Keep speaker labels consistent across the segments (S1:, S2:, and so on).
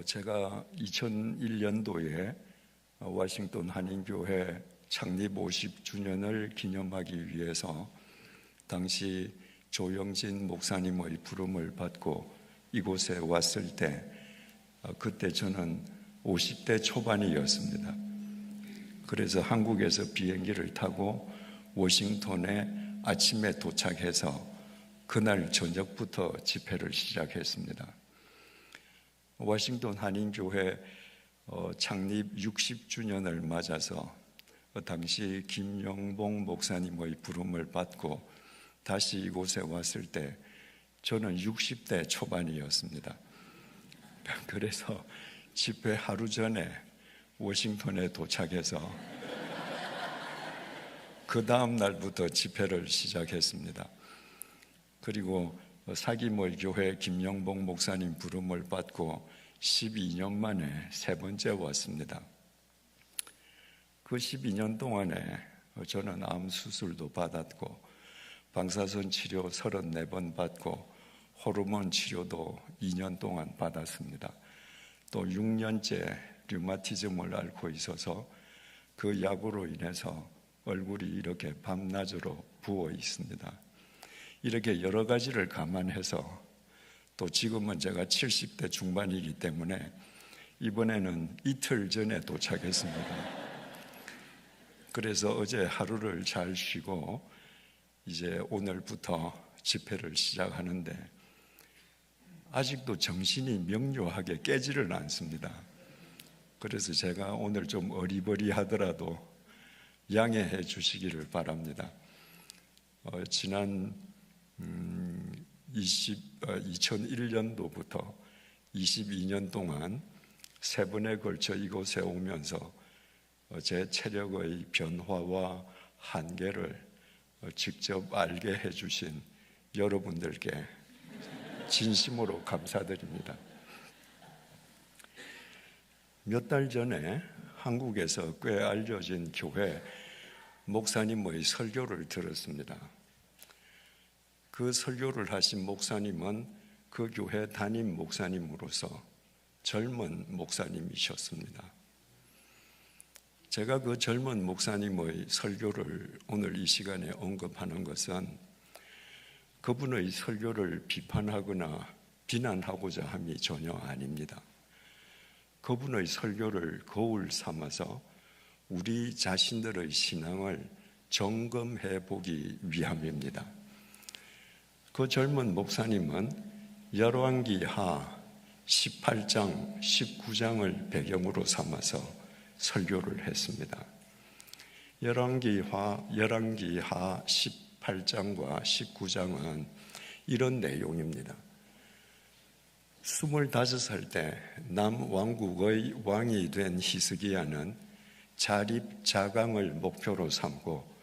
S1: 제가 2001년도에 워싱턴 한인교회 창립 50주년을 기념하기 위해서 당시 조영진 목사님의 부름을 받고 이곳에 왔을 때 그때 저는 50대 초반이었습니다. 그래서 한국에서 비행기를 타고 워싱턴에 아침에 도착해서 그날 저녁부터 집회를 시작했습니다. 워싱턴 한인교회 창립 60주년을 맞아서 당시 김영봉 목사님의 부름을 받고 다시 이곳에 왔을 때 저는 60대 초반이었습니다. 그래서 집회 하루 전에 워싱턴에 도착해서 그 다음 날부터 집회를 시작했습니다. 그리고 사기몰 교회 김영봉 목사님 부름을 받고 12년 만에 세 번째 왔습니다. 그 12년 동안에 저는 암 수술도 받았고 방사선 치료 34번 받고 호르몬 치료도 2년 동안 받았습니다. 또 6년째 류마티즘을 앓고 있어서 그 약으로 인해서 얼굴이 이렇게 밤낮으로 부어 있습니다. 이렇게 여러 가지를 감안해서 또 지금은 제가 70대 중반이기 때문에 이번에는 이틀 전에 도착했습니다. 그래서 어제 하루를 잘 쉬고 이제 오늘부터 집회를 시작하는데 아직도 정신이 명료하게 깨지를 않습니다. 그래서 제가 오늘 좀 어리버리하더라도 양해해 주시기를 바랍니다. 지난 2001년도부터 22년 동안 세 번에 걸쳐 이곳에 오면서 제 체력의 변화와 한계를 직접 알게 해주신 여러분들께 진심으로 감사드립니다. 몇 달 전에 한국에서 꽤 알려진 교회 목사님의 설교를 들었습니다. 그 설교를 하신 목사님은 그 교회 담임 목사님으로서 젊은 목사님이셨습니다. 제가 그 젊은 목사님의 설교를 오늘 이 시간에 언급하는 것은 그분의 설교를 비판하거나 비난하고자 함이 전혀 아닙니다. 그분의 설교를 거울 삼아서 우리 자신들의 신앙을 점검해 보기 위함입니다. 그 젊은 목사님은 열왕기하 18장, 19장을 배경으로 삼아서 설교를 했습니다. 열왕기하 18장과 19장은 이런 내용입니다. 25살 때 남왕국의 왕이 된 히스기야는 자립자강을 목표로 삼고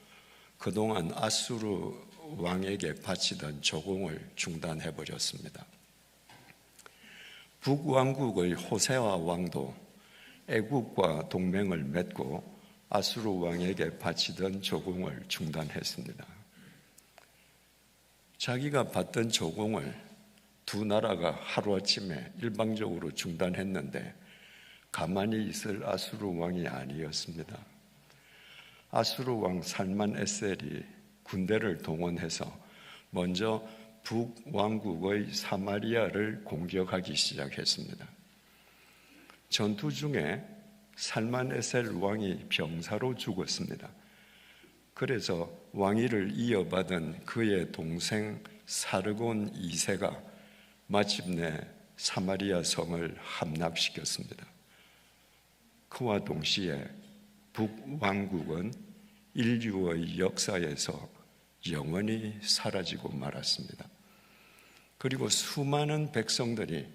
S1: 그동안 아수르 왕에게 바치던 조공을 중단해버렸습니다. 북왕국의 호세아 왕도 애국과 동맹을 맺고 아수르 왕에게 바치던 조공을 중단했습니다. 자기가 받던 조공을 두 나라가 하루아침에 일방적으로 중단했는데 가만히 있을 아수르 왕이 아니었습니다. 아수르 왕 살만 에셀이 군대를 동원해서 먼저 북왕국의 사마리아를 공격하기 시작했습니다. 전투 중에 살만 에셀 왕이 병사로 죽었습니다. 그래서 왕위를 이어받은 그의 동생 사르곤 2세가 마침내 사마리아 성을 함락시켰습니다. 그와 동시에 북왕국은 인류의 역사에서 영원히 사라지고 말았습니다. 그리고 수많은 백성들이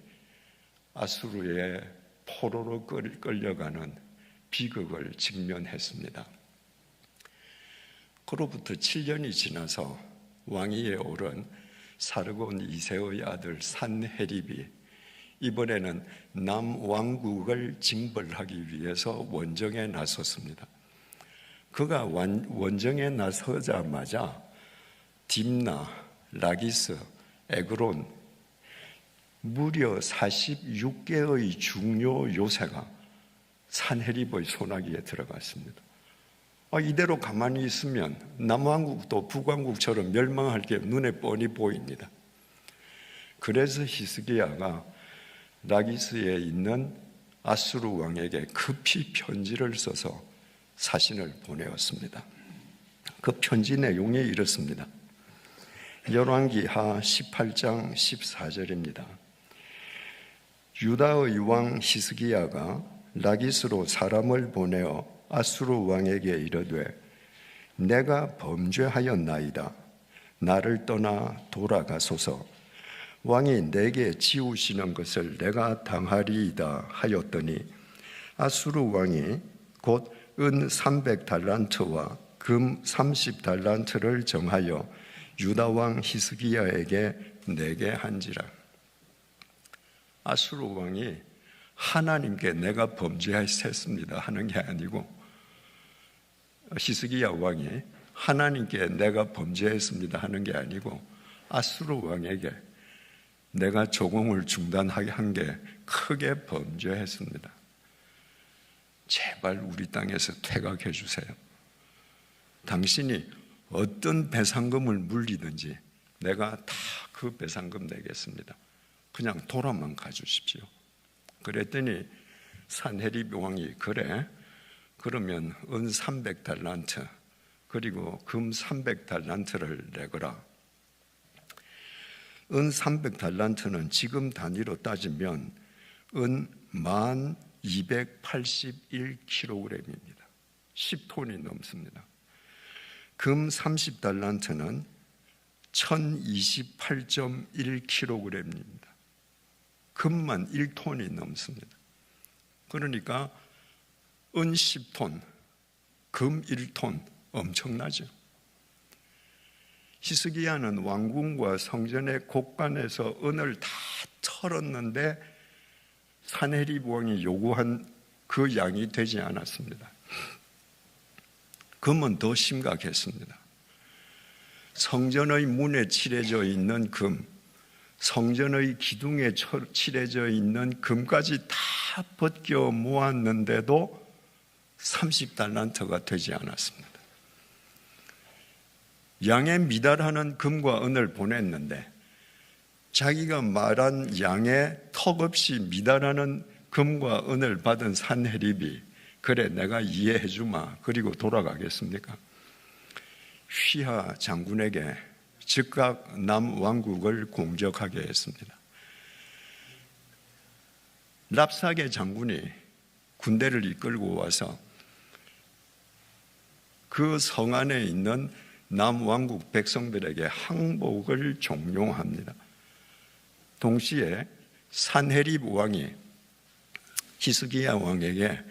S1: 아수르의 포로로 끌려가는 비극을 직면했습니다. 그로부터 7년이 지나서 왕위에 오른 사르곤 2세의 아들 산헤립이 이번에는 남왕국을 징벌하기 위해서 원정에 나섰습니다. 그가 원정에 나서자마자 딥나, 라기스, 에그론 무려 46개의 중요 요새가 산헤립의 소나기에 들어갔습니다. 이대로 가만히 있으면 남왕국도 북왕국처럼 멸망할 게 눈에 뻔히 보입니다. 그래서 히스기야가 라기스에 있는 아수르 왕에게 급히 편지를 써서 사신을 보내었습니다. 그 편지 내용이 이렇습니다. 열왕기하 18장 14절입니다. 유다의 왕 히스기야가 라기스로 사람을 보내어 아수르 왕에게 이르되 내가 범죄하였나이다. 나를 떠나 돌아가소서. 왕이 내게 지우시는 것을 내가 당하리이다 하였더니 아수르 왕이 곧 은 300달란트와 금 30달란트를 정하여 유다 왕 히스기야에게 내게 한지라. 아수르 왕이 하나님께 내가 범죄했습니다 하는 게 아니고, 히스기야 왕이 하나님께 내가 범죄했습니다 하는 게 아니고, 아수르 왕에게 내가 조공을 중단하게 한 게 크게 범죄했습니다. 제발 우리 땅에서 퇴각해 주세요. 당신이 어떤 배상금을 물리든지 내가 다 그 배상금 내겠습니다. 그냥 돌아만 가주십시오. 그랬더니 산헤립 왕이 그래? 그러면 은 300달란트 그리고 금 300달란트를 내거라. 은 300달란트는 지금 단위로 따지면 은 1281kg입니다. 10톤이 넘습니다. 금 30달란트는 1028.1kg입니다. 금만 1톤이 넘습니다. 그러니까 은 10톤, 금 1톤 엄청나죠. 히스기야는 왕궁과 성전의 곳간에서 은을 다 털었는데 산헤립 왕이 요구한 그 양이 되지 않았습니다. 금은 더 심각했습니다. 성전의 문에 칠해져 있는 금, 성전의 기둥에 칠해져 있는 금까지 다 벗겨 모았는데도 30달란트가 되지 않았습니다. 양에 미달하는 금과 은을 보냈는데 자기가 말한 양에 턱없이 미달하는 금과 은을 받은 산헤립이 그래 내가 이해해 주마 그리고 돌아가겠습니까? 휘하 장군에게 즉각 남왕국을 공격하게 했습니다. 랍사게 장군이 군대를 이끌고 와서 그 성 안에 있는 남왕국 백성들에게 항복을 종용합니다. 동시에 산헤립 왕이 히스기야 왕에게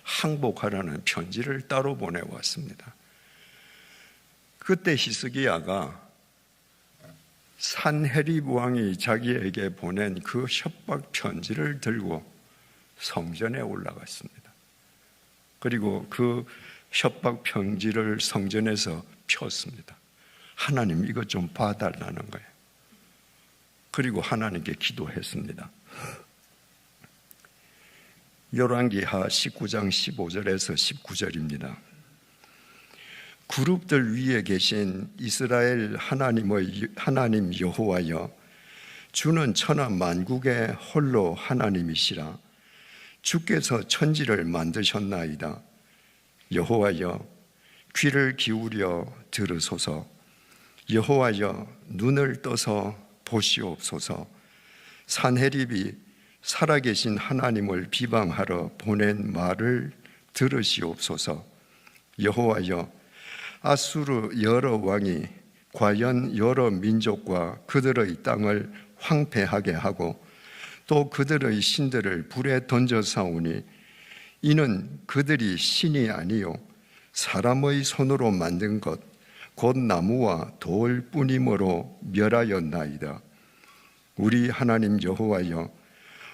S1: 항복하라는 편지를 따로 보내왔습니다. 그때 히스기야가 산헤립 왕이 자기에게 보낸 그 협박 편지를 들고 성전에 올라갔습니다. 그리고 그 협박 편지를 성전에서 폈습니다. 하나님 이것 좀 봐달라는 거예요. 그리고 하나님께 기도했습니다. 열왕기하 19장 15절에서 19절입니다. 그룹들 위에 계신 이스라엘 하나님 여호와여, 주는 천하 만국의 홀로 하나님이시라. 주께서 천지를 만드셨나이다. 여호와여, 귀를 기울여 들으소서. 여호와여, 눈을 떠서 보시옵소서. 산헤립이 살아계신 하나님을 비방하러 보낸 말을 들으시옵소서. 여호와여, 아수르 여러 왕이 과연 여러 민족과 그들의 땅을 황폐하게 하고 또 그들의 신들을 불에 던져 싸우니 이는 그들이 신이 아니요 사람의 손으로 만든 것 곧 나무와 돌 뿐이므로 멸하였나이다. 우리 하나님 여호와여,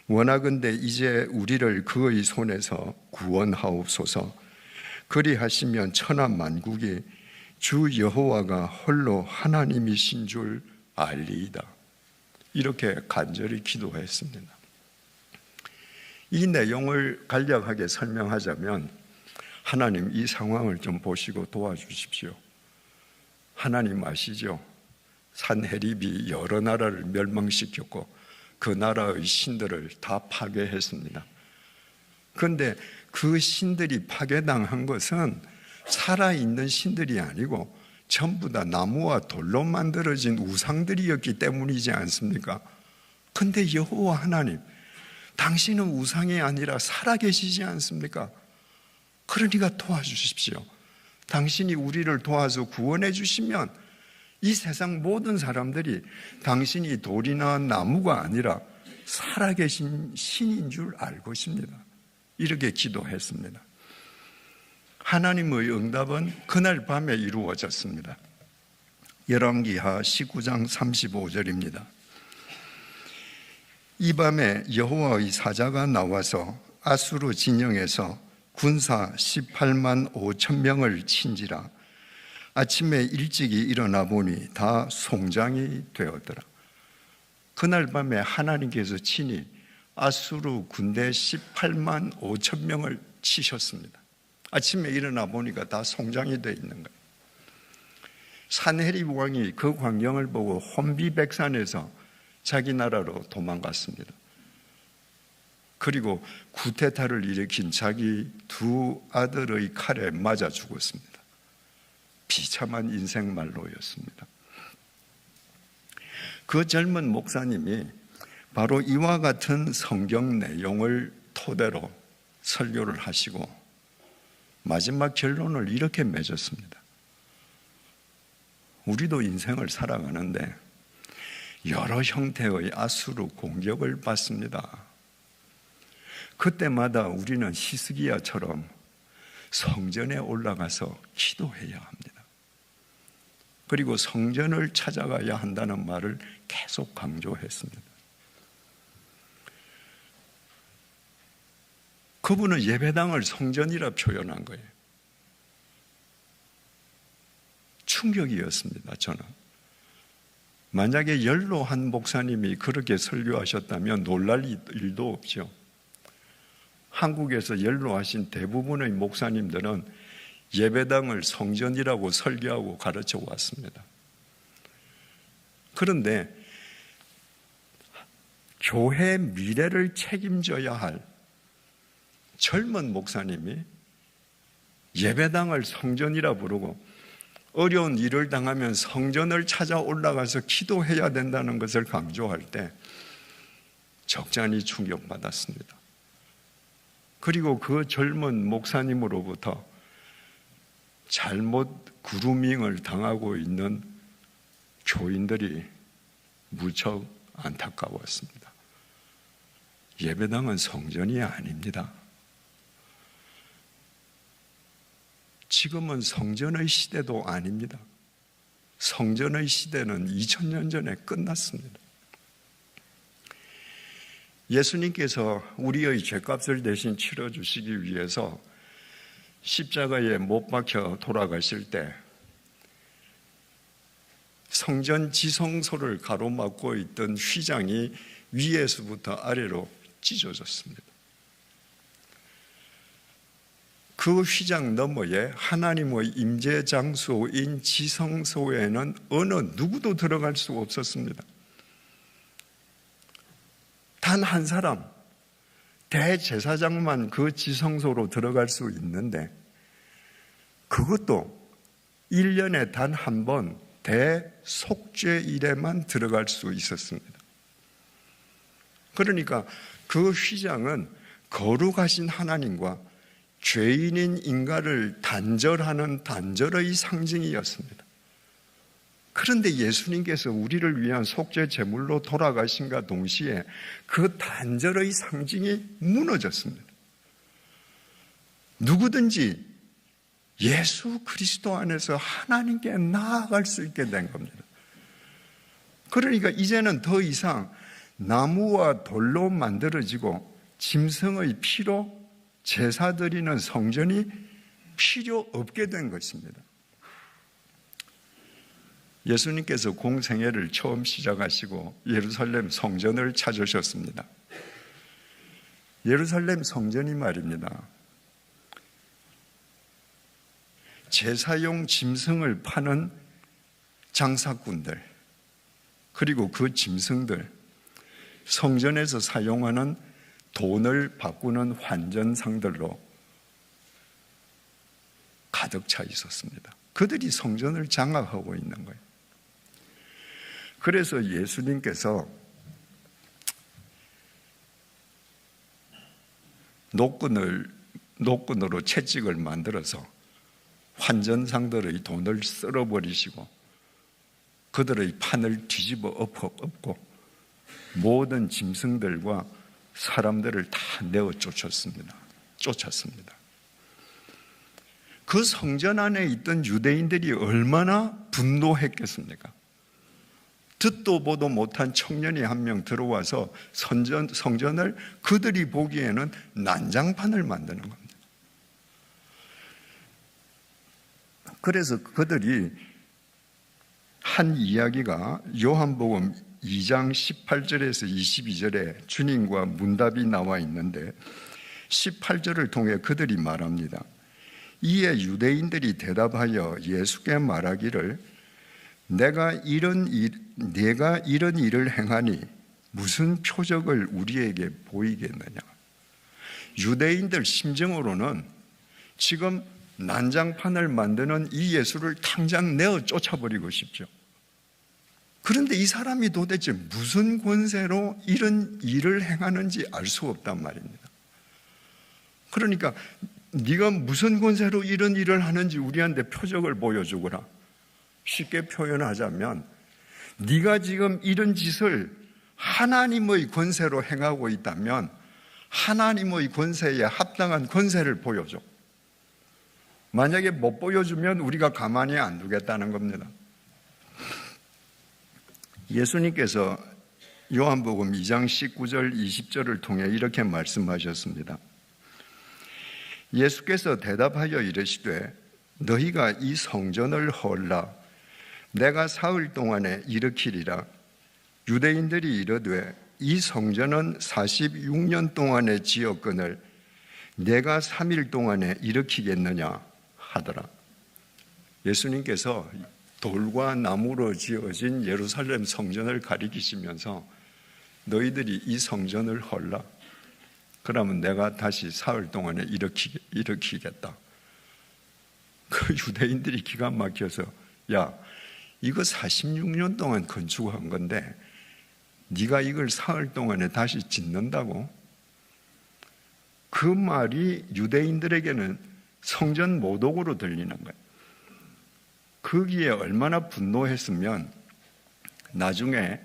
S1: 원하건대 이제 우리를 그의 손에서 구원하옵소서. 그리하시면 천하 만국이 주 여호와가 홀로 하나님이신 줄 알리이다. 이렇게 간절히 기도했습니다. 이 내용을 간략하게 설명하자면, 하나님 이 상황을 좀 보시고 도와주십시오. 하나님 아시죠? 산헤립이 여러 나라를 멸망시켰고 그 나라의 신들을 다 파괴했습니다. 그런데 그 신들이 파괴당한 것은 살아있는 신들이 아니고 전부 다 나무와 돌로 만들어진 우상들이었기 때문이지 않습니까? 그런데 여호와 하나님, 당신은 우상이 아니라 살아계시지 않습니까? 그러니까 도와주십시오. 당신이 우리를 도와서 구원해 주시면 이 세상 모든 사람들이 당신이 돌이나 나무가 아니라 살아계신 신인 줄 알 것입니다. 이렇게 기도했습니다. 하나님의 응답은 그날 밤에 이루어졌습니다. 열왕기하 19장 35절입니다. 이 밤에 여호와의 사자가 나와서 아수르 진영에서 군사 18만 5천 명을 친지라. 아침에 일찍이 일어나 보니 다 송장이 되었더라. 그날 밤에 하나님께서 친히 아수르 군대 18만 5천 명을 치셨습니다. 아침에 일어나 보니까 다 송장이 되어 있는 거예요. 산헤립 왕이 그 광경을 보고 혼비백산에서 자기 나라로 도망갔습니다. 그리고 쿠데타를 일으킨 자기 두 아들의 칼에 맞아 죽었습니다. 비참한 인생 말로였습니다. 그 젊은 목사님이 바로 이와 같은 성경 내용을 토대로 설교를 하시고 마지막 결론을 이렇게 맺었습니다. 우리도 인생을 살아가는데 여러 형태의 아수르 공격을 받습니다. 그때마다 우리는 히스기야처럼 성전에 올라가서 기도해야 합니다. 그리고 성전을 찾아가야 한다는 말을 계속 강조했습니다. 그분은 예배당을 성전이라 표현한 거예요. 충격이었습니다, 저는. 만약에 연로한 목사님이 그렇게 설교하셨다면 놀랄 일도 없죠. 한국에서 연로하신 대부분의 목사님들은 예배당을 성전이라고 설교하고 가르쳐 왔습니다. 그런데 교회 미래를 책임져야 할 젊은 목사님이 예배당을 성전이라 부르고 어려운 일을 당하면 성전을 찾아 올라가서 기도해야 된다는 것을 강조할 때 적잖이 충격받았습니다. 그리고 그 젊은 목사님으로부터 잘못 그루밍을 당하고 있는 교인들이 무척 안타까웠습니다. 예배당은 성전이 아닙니다. 지금은 성전의 시대도 아닙니다. 성전의 시대는 2000년 전에 끝났습니다. 예수님께서 우리의 죄값을 대신 치러주시기 위해서 십자가에 못 박혀 돌아가실 때 성전 지성소를 가로막고 있던 휘장이 위에서부터 아래로 찢어졌습니다. 그 휘장 너머에 하나님의 임재 장소인 지성소에는 어느 누구도 들어갈 수 없었습니다. 단 한 사람, 대제사장만 그 지성소로 들어갈 수 있는데 그것도 1년에 단 한 번 대속죄일에만 들어갈 수 있었습니다. 그러니까 그 휘장은 거룩하신 하나님과 죄인인 인간을 단절하는 단절의 상징이었습니다. 그런데 예수님께서 우리를 위한 속죄 제물로 돌아가신과 동시에 그 단절의 상징이 무너졌습니다. 누구든지 예수 그리스도 안에서 하나님께 나아갈 수 있게 된 겁니다. 그러니까 이제는 더 이상 나무와 돌로 만들어지고 짐승의 피로 제사 드리는 성전이 필요 없게 된 것입니다. 예수님께서 공생애를 처음 시작하시고 예루살렘 성전을 찾으셨습니다. 예루살렘 성전이 말입니다, 제사용 짐승을 파는 장사꾼들, 그리고 그 짐승들, 성전에서 사용하는 돈을 바꾸는 환전상들로 가득 차 있었습니다. 그들이 성전을 장악하고 있는 거예요. 그래서 예수님께서 노끈으로 채찍을 만들어서 환전상들의 돈을 쓸어버리시고 그들의 판을 뒤집어 엎고 모든 짐승들과 사람들을 다 내어 쫓았습니다. 그 성전 안에 있던 유대인들이 얼마나 분노했겠습니까? 듣도 보도 못한 청년이 한 명 들어와서 성전을 그들이 보기에는 난장판을 만드는 겁니다. 그래서 그들이 한 이야기가 요한복음 2장 18절에서 22절에 주님과 문답이 나와 있는데 18절을 통해 그들이 말합니다. 이에 유대인들이 대답하여 예수께 말하기를 내가 이런 일을 행하니 무슨 표적을 우리에게 보이겠느냐. 유대인들 심정으로는 지금 난장판을 만드는 이 예수를 당장 내어 쫓아버리고 싶죠. 그런데 이 사람이 도대체 무슨 권세로 이런 일을 행하는지 알 수 없단 말입니다. 그러니까 네가 무슨 권세로 이런 일을 하는지 우리한테 표적을 보여주거라. 쉽게 표현하자면 네가 지금 이런 짓을 하나님의 권세로 행하고 있다면 하나님의 권세에 합당한 권세를 보여줘. 만약에 못 보여주면 우리가 가만히 안 두겠다는 겁니다. 예수님께서 요한복음 2장 19절 20절을 통해 이렇게 말씀하셨습니다. 예수께서 대답하여 이르시되 너희가 이 성전을 헐라 내가 사흘 동안에 일으키리라. 유대인들이 이르되 이 성전은 46년 동안에 지었거늘 내가 3일 동안에 일으키겠느냐 하더라. 예수님께서 돌과 나무로 지어진 예루살렘 성전을 가리키시면서 너희들이 이 성전을 헐라. 그러면 내가 다시 사흘 동안에 일으키겠다. 그 유대인들이 기가 막혀서 야, 이거 46년 동안 건축한 건데 네가 이걸 사흘 동안에 다시 짓는다고? 그 말이 유대인들에게는 성전 모독으로 들리는 거예요. 거기에 얼마나 분노했으면 나중에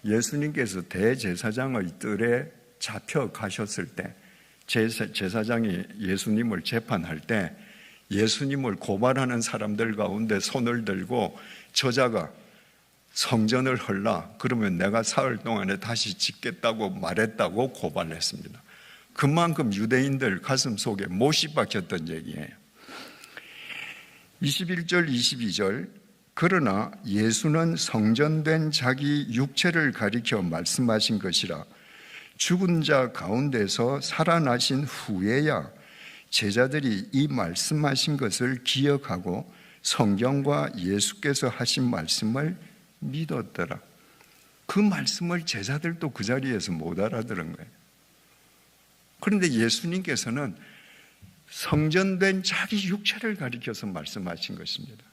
S1: 예수님께서 대제사장의 뜰에 잡혀가셨을 때 제사장이 예수님을 재판할 때 예수님을 고발하는 사람들 가운데 손을 들고 저자가 성전을 헐라 그러면 내가 사흘 동안에 다시 짓겠다고 말했다고 고발했습니다. 그만큼 유대인들 가슴 속에 못이 박혔던 얘기예요. 21절 22절 그러나 예수는 성전된 자기 육체를 가리켜 말씀하신 것이라 죽은 자 가운데서 살아나신 후에야 제자들이 이 말씀하신 것을 기억하고 성경과 예수께서 하신 말씀을 믿었더라. 그 말씀을 제자들도 그 자리에서 못 알아들은 거예요. 그런데 예수님께서는 성전된 자기 육체를 가리켜서 말씀하신 것입니다.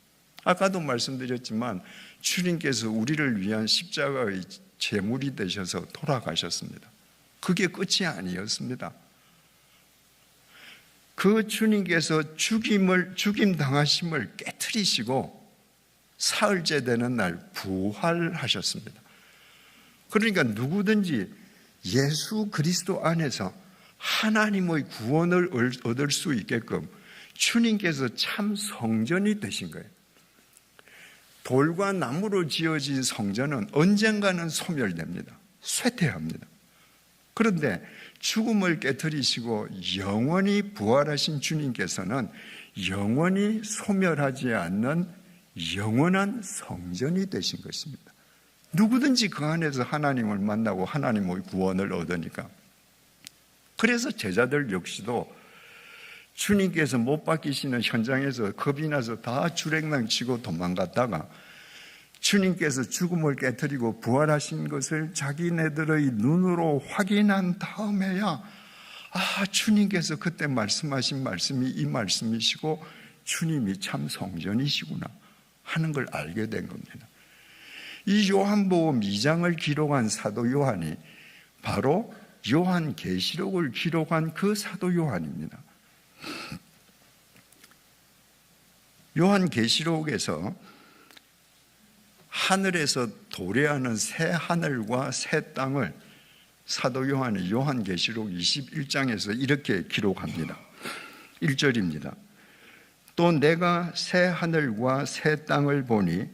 S1: 아까도 말씀드렸지만 주님께서 우리를 위한 십자가의 제물이 되셔서 돌아가셨습니다. 그게 끝이 아니었습니다. 그 주님께서 죽임 당하심을 깨트리시고 사흘째 되는 날 부활하셨습니다. 그러니까 누구든지 예수 그리스도 안에서 하나님의 구원을 얻을 수 있게끔 주님께서 참 성전이 되신 거예요. 돌과 나무로 지어진 성전은 언젠가는 소멸됩니다. 쇠퇴합니다. 그런데 죽음을 깨트리시고 영원히 부활하신 주님께서는 영원히 소멸하지 않는 영원한 성전이 되신 것입니다. 누구든지 그 안에서 하나님을 만나고 하나님의 구원을 얻으니까. 그래서 제자들 역시도 주님께서 못 박히시는 현장에서 겁이 나서 다 주랭랑 치고 도망갔다가 주님께서 죽음을 깨뜨리고 부활하신 것을 자기네들의 눈으로 확인한 다음에야 주님께서 그때 말씀하신 말씀이 이 말씀이시고 주님이 참 성전이시구나 하는 걸 알게 된 겁니다. 이 요한복음 2장을 기록한 사도 요한이 바로 요한계시록을 기록한 그 사도 요한입니다. 요한계시록에서 하늘에서 도래하는 새 하늘과 새 땅을 사도 요한이 요한계시록 21장에서 이렇게 기록합니다. 1절입니다. 또 내가 새 하늘과 새 땅을 보니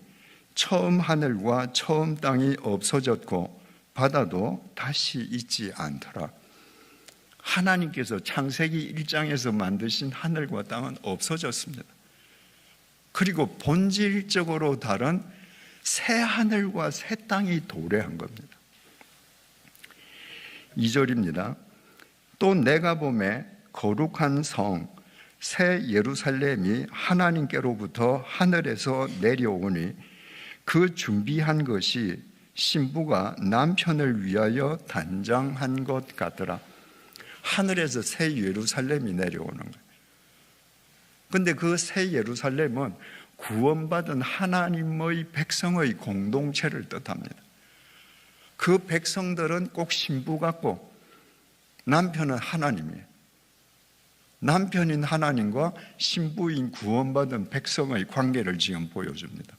S1: 처음 하늘과 처음 땅이 없어졌고 바다도 다시 있지 않더라. 하나님께서 창세기 1장에서 만드신 하늘과 땅은 없어졌습니다. 그리고 본질적으로 다른 새 하늘과 새 땅이 도래한 겁니다. 2절입니다. 또 내가 보매 거룩한 성 새 예루살렘이 하나님께로부터 하늘에서 내려오니 그 준비한 것이 신부가 남편을 위하여 단장한 것 같더라. 하늘에서 새 예루살렘이 내려오는 거예요. 그런데 그 새 예루살렘은 구원받은 하나님의 백성의 공동체를 뜻합니다. 그 백성들은 꼭 신부 같고 남편은 하나님이에요. 남편인 하나님과 신부인 구원받은 백성의 관계를 지금 보여줍니다.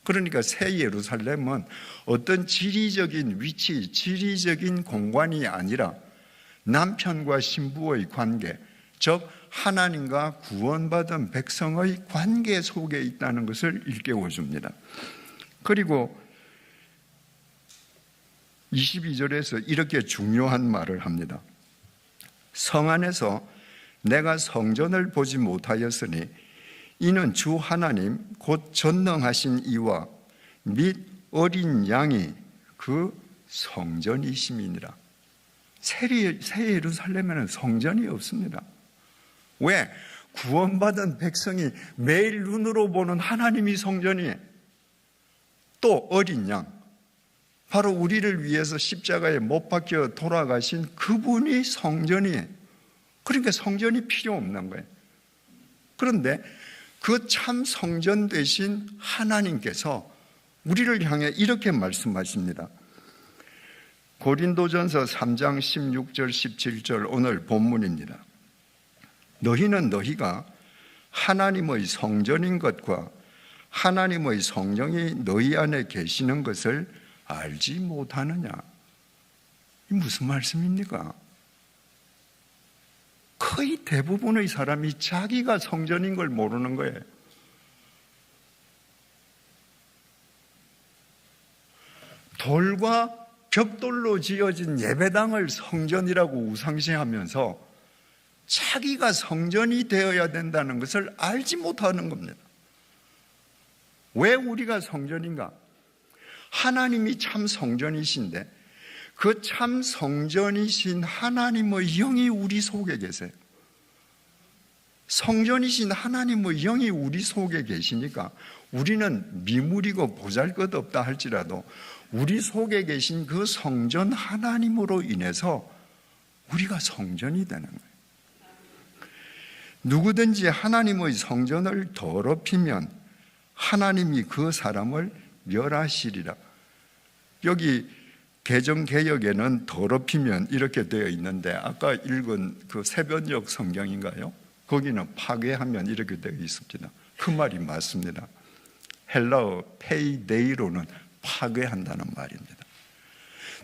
S1: 그러니까 새 예루살렘은 어떤 지리적인 위치, 지리적인 공간이 아니라 남편과 신부의 관계, 즉 하나님과 구원받은 백성의 관계 속에 있다는 것을 일깨워 줍니다. 그리고 22절에서 이렇게 중요한 말을 합니다. 성 안에서 내가 성전을 보지 못하였으니 이는 주 하나님 곧 전능하신 이와 및 어린 양이 그 성전이심이니라. 새 예루살렘에는 성전이 없습니다. 왜? 구원받은 백성이 매일 눈으로 보는 하나님이 성전이에요. 또 어린 양, 바로 우리를 위해서 십자가에 못 박혀 돌아가신 그분이 성전이에요. 그러니까 성전이 필요 없는 거예요. 그런데 그 참 성전 되신 하나님께서 우리를 향해 이렇게 말씀하십니다. 고린도전서 3장 16절 17절 오늘 본문입니다. 너희는 너희가 하나님의 성전인 것과 하나님의 성령이 너희 안에 계시는 것을 알지 못하느냐? 이 무슨 말씀입니까? 거의 대부분의 사람이 자기가 성전인 걸 모르는 거예요. 돌과 벽돌로 지어진 예배당을 성전이라고 우상시하면서 자기가 성전이 되어야 된다는 것을 알지 못하는 겁니다. 왜 우리가 성전인가? 하나님이 참 성전이신데 그 참 성전이신 하나님의 영이 우리 속에 계세요. 성전이신 하나님의 영이 우리 속에 계시니까 우리는 미물이고 보잘것없다 할지라도 우리 속에 계신 그 성전 하나님으로 인해서 우리가 성전이 되는 거예요. 누구든지 하나님의 성전을 더럽히면 하나님이 그 사람을 멸하시리라. 여기 개정개역에는 더럽히면 이렇게 되어 있는데 아까 읽은 그 새변역 성경인가요? 거기는 파괴하면 이렇게 되어 있습니다. 그 말이 맞습니다. 헬라어 페이데이로는 파괴한다는 말입니다.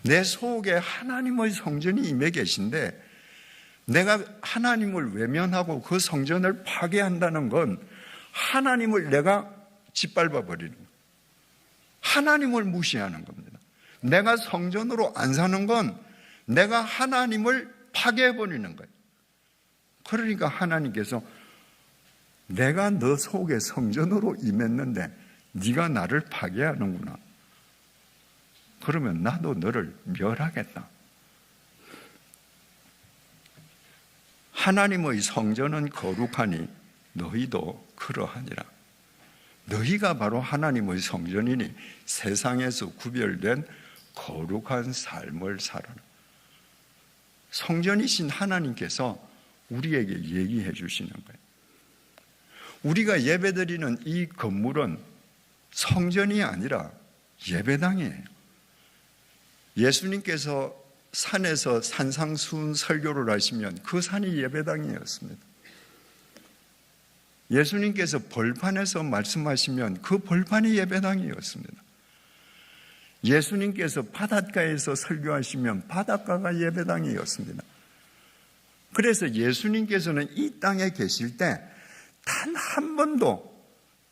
S1: 내 속에 하나님의 성전이 임해 계신데 내가 하나님을 외면하고 그 성전을 파괴한다는 건 하나님을 내가 짓밟아 버리는 거예요. 하나님을 무시하는 겁니다. 내가 성전으로 안 사는 건 내가 하나님을 파괴해버리는 거예요. 그러니까 하나님께서 내가 너 속에 성전으로 임했는데 네가 나를 파괴하는구나. 그러면 나도 너를 멸하겠다. 하나님의 성전은 거룩하니 너희도 그러하니라. 너희가 바로 하나님의 성전이니 세상에서 구별된 거룩한 삶을 살아라. 성전이신 하나님께서 우리에게 얘기해 주시는 거예요. 우리가 예배드리는 이 건물은 성전이 아니라 예배당이에요. 예수님께서 산에서 산상수훈 설교를 하시면 그 산이 예배당이었습니다. 예수님께서 벌판에서 말씀하시면 그 벌판이 예배당이었습니다. 예수님께서 바닷가에서 설교하시면 바닷가가 예배당이었습니다. 그래서 예수님께서는 이 땅에 계실 때 단 한 번도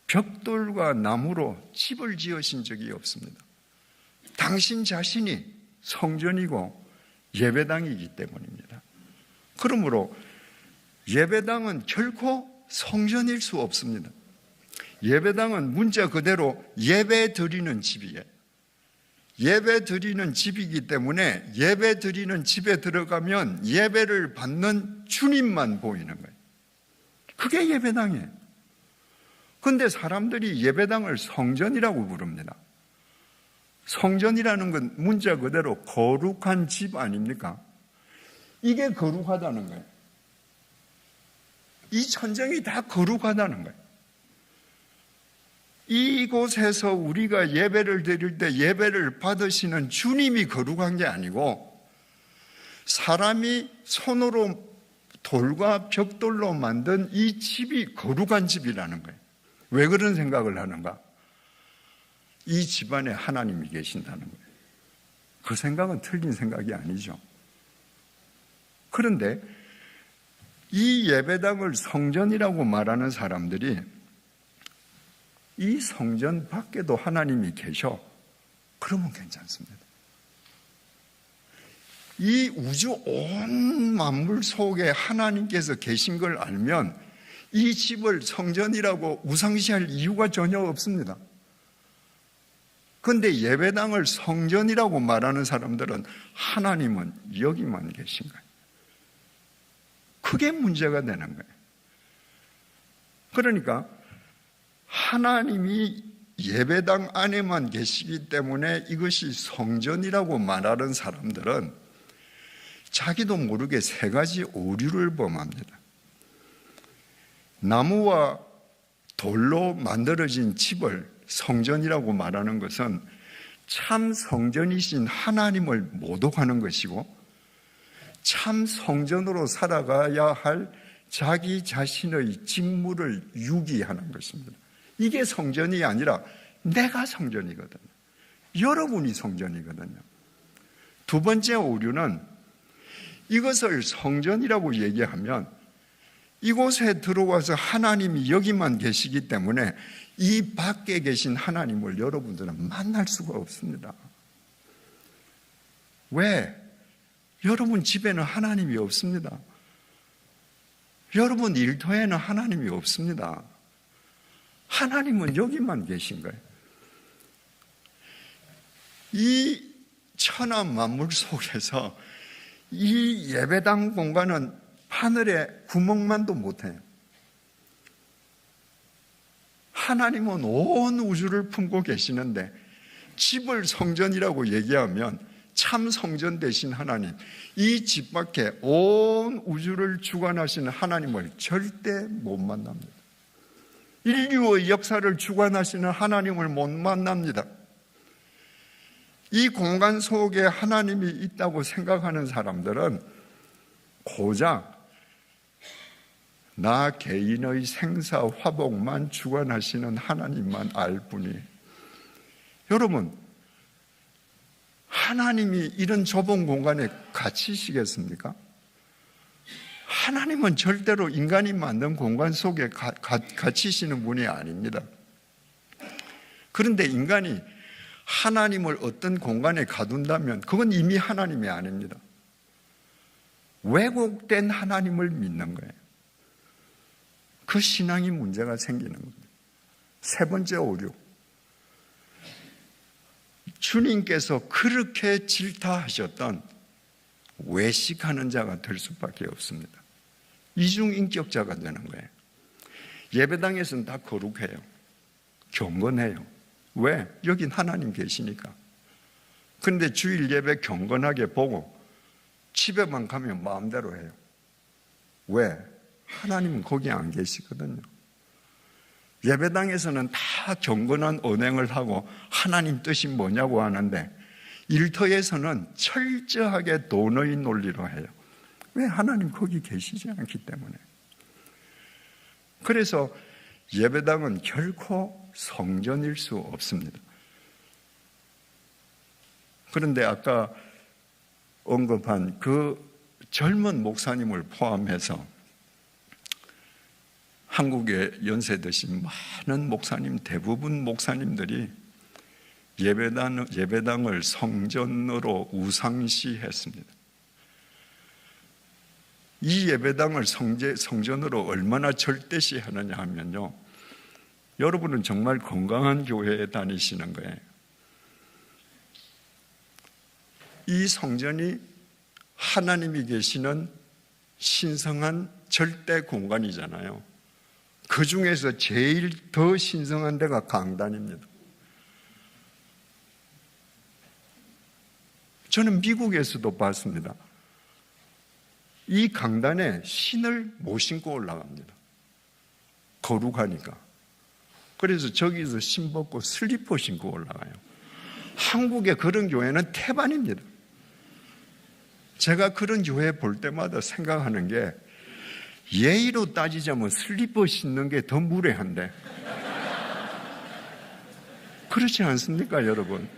S1: 벽돌과 나무로 집을 지으신 적이 없습니다. 당신 자신이 성전이고 예배당이기 때문입니다. 그러므로 예배당은 결코 성전일 수 없습니다. 예배당은 문자 그대로 예배 드리는 집이에요. 예배 드리는 집이기 때문에 예배 드리는 집에 들어가면 예배를 받는 주님만 보이는 거예요. 그게 예배당이에요. 그런데 사람들이 예배당을 성전이라고 부릅니다. 성전이라는 건 문자 그대로 거룩한 집 아닙니까? 이게 거룩하다는 거예요. 이 천정이 다 거룩하다는 거예요. 이곳에서 우리가 예배를 드릴 때 예배를 받으시는 주님이 거룩한 게 아니고 사람이 손으로 돌과 벽돌로 만든 이 집이 거룩한 집이라는 거예요. 왜 그런 생각을 하는가? 이 집안에 하나님이 계신다는 거예요. 그 생각은 틀린 생각이 아니죠. 그런데 이 예배당을 성전이라고 말하는 사람들이 이 성전 밖에도 하나님이 계셔. 그러면 괜찮습니다. 이 우주 온 만물 속에 하나님께서 계신 걸 알면 이 집을 성전이라고 우상시할 이유가 전혀 없습니다. 그런데 예배당을 성전이라고 말하는 사람들은 하나님은 여기만 계신 거예요. 그게 문제가 되는 거예요. 그러니까 하나님이 예배당 안에만 계시기 때문에 이것이 성전이라고 말하는 사람들은 자기도 모르게 세 가지 오류를 범합니다. 나무와 돌로 만들어진 집을 성전이라고 말하는 것은 참 성전이신 하나님을 모독하는 것이고 참 성전으로 살아가야 할 자기 자신의 직무를 유기하는 것입니다. 이게 성전이 아니라 내가 성전이거든요. 여러분이 성전이거든요. 두 번째 오류는 이것을 성전이라고 얘기하면 이곳에 들어와서 하나님이 여기만 계시기 때문에 이 밖에 계신 하나님을 여러분들은 만날 수가 없습니다. 왜? 여러분 집에는 하나님이 없습니다. 여러분 일터에는 하나님이 없습니다. 하나님은 여기만 계신 거예요. 이 천한 만물 속에서 이 예배당 공간은 하늘에 구멍만도 못해요. 하나님은 온 우주를 품고 계시는데 집을 성전이라고 얘기하면 참 성전 되신 하나님, 이 집 밖에 온 우주를 주관하시는 하나님을 절대 못 만납니다. 인류의 역사를 주관하시는 하나님을 못 만납니다. 이 공간 속에 하나님이 있다고 생각하는 사람들은 고작 나 개인의 생사 화복만 주관하시는 하나님만 알 뿐이에요. 여러분, 하나님이 이런 좁은 공간에 갇히시겠습니까? 하나님은 절대로 인간이 만든 공간 속에 갇히시는 분이 아닙니다. 그런데 인간이 하나님을 어떤 공간에 가둔다면 그건 이미 하나님이 아닙니다. 왜곡된 하나님을 믿는 거예요. 그 신앙이 문제가 생기는 겁니다. 세 번째 오류, 주님께서 그렇게 질타하셨던 외식하는 자가 될 수밖에 없습니다. 이중인격자가 되는 거예요. 예배당에서는 다 거룩해요. 경건해요. 왜? 여긴 하나님 계시니까. 그런데 주일 예배 경건하게 보고 집에만 가면 마음대로 해요. 왜? 하나님은 거기 안 계시거든요. 예배당에서는 다 경건한 언행을 하고 하나님 뜻이 뭐냐고 하는데 일터에서는 철저하게 돈의 논리로 해요. 왜? 하나님 거기 계시지 않기 때문에. 그래서 예배당은 결코 성전일 수 없습니다. 그런데 아까 언급한 그 젊은 목사님을 포함해서 한국에 연세 드신 많은 목사님, 대부분 목사님들이 예배당을 성전으로 우상시했습니다. 이 예배당을 성전으로 얼마나 절대시하느냐 하면요, 여러분은 정말 건강한 교회에 다니시는 거예요. 이 성전이 하나님이 계시는 신성한 절대 공간이잖아요. 그 중에서 제일 더 신성한 데가 강단입니다. 저는 미국에서도 봤습니다. 이 강단에 신을 못 신고 올라갑니다. 거룩하니까. 그래서 저기서 신 벗고 슬리퍼 신고 올라가요. 한국의 그런 교회는 태반입니다. 제가 그런 교회 볼 때마다 생각하는 게 예의로 따지자면 슬리퍼 신는 게 더 무례한데 그렇지 않습니까, 여러분?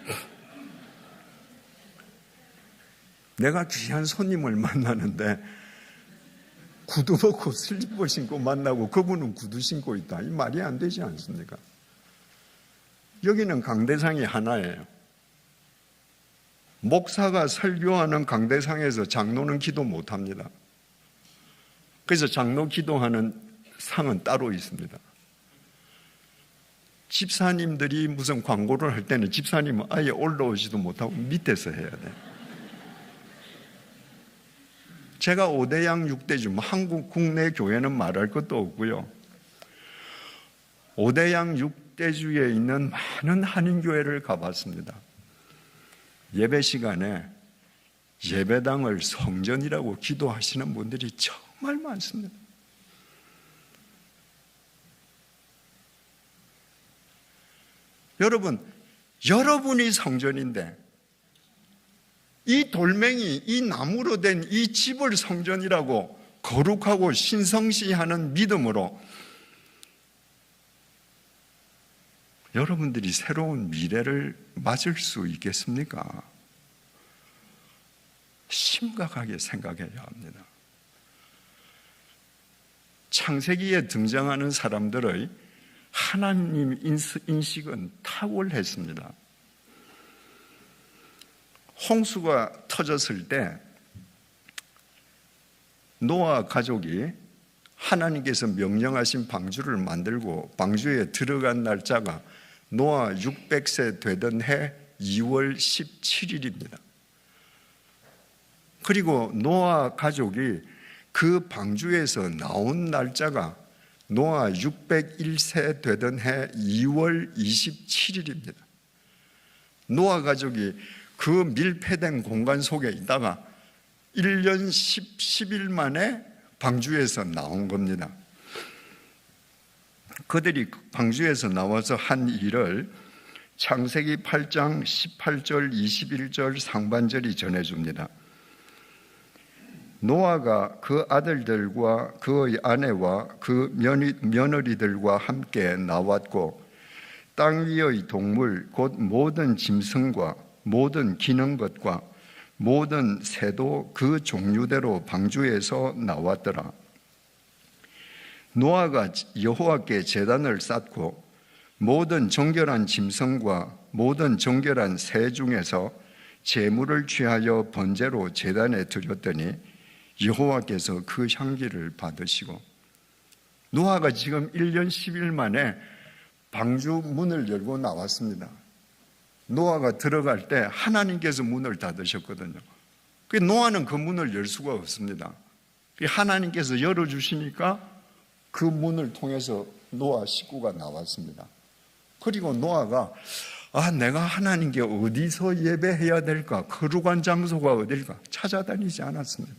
S1: 내가 귀한 손님을 만나는데 구두 벗고 슬리퍼 신고 만나고 그분은 구두 신고 있다. 이 말이 안 되지 않습니까? 여기는 강대상이 하나예요. 목사가 설교하는 강대상에서 장로는 기도 못합니다. 그래서 장로 기도하는 상은 따로 있습니다. 집사님들이 무슨 광고를 할 때는 집사님은 아예 올라오지도 못하고 밑에서 해야 돼요. 제가 5대양 6대주, 한국 국내 교회는 말할 것도 없고요. 5대양 6대주에 있는 많은 한인교회를 가봤습니다. 예배 시간에 예배당을 성전이라고 기도하시는 분들이 정말 많습니다. 여러분이 성전인데 이 돌멩이, 이 나무로 된 이 집을 성전이라고 거룩하고 신성시하는 믿음으로 여러분들이 새로운 미래를 맞을 수 있겠습니까? 심각하게 생각해야 합니다. 창세기에 등장하는 사람들의 하나님 인식은 탁월했습니다. 홍수가 터졌을 때 노아 가족이 하나님께서 명령하신 방주를 만들고 방주에 들어간 날짜가 노아 600세 되던 해 2월 17일입니다. 그리고 노아 가족이 그 방주에서 나온 날짜가 노아 601세 되던 해 2월 27일입니다. 노아 가족이 그 밀폐된 공간 속에 있다가 1년 10일 만에 방주에서 나온 겁니다. 그들이 방주에서 나와서 한 일을 창세기 8장 18절 21절 상반절이 전해줍니다. 노아가 그 아들들과 그의 아내와 그 며느리들과 함께 나왔고 땅 위의 동물 곧 모든 짐승과 모든 기는 것과 모든 새도 그 종류대로 방주에서 나왔더라. 노아가 여호와께 제단을 쌓고 모든 정결한 짐승과 모든 정결한 새 중에서 제물을 취하여 번제로 제단에 드렸더니 여호와께서 그 향기를 받으시고, 노아가 지금 1년 10일 만에 방주 문을 열고 나왔습니다. 노아가 들어갈 때 하나님께서 문을 닫으셨거든요. 노아는 그 문을 열 수가 없습니다. 하나님께서 열어주시니까 그 문을 통해서 노아 식구가 나왔습니다. 그리고 노아가 내가 하나님께 어디서 예배해야 될까? 거룩한 장소가 어딜까? 찾아다니지 않았습니다.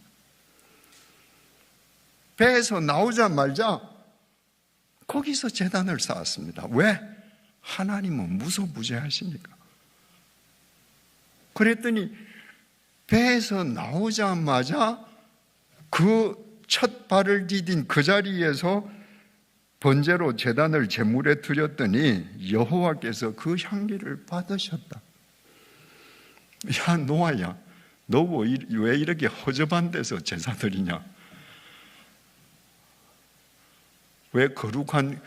S1: 배에서 나오자마자 거기서 제단을 쌓았습니다. 왜? 하나님은 무소부재하시니까. 그랬더니 배에서 나오자마자 그 첫 발을 디딘 그 자리에서 번제로 제단을 제물에 드렸더니 여호와께서 그 향기를 받으셨다. 야, 노아야, 너 왜 이렇게 허접한 데서 제사 드리냐? 왜 거룩한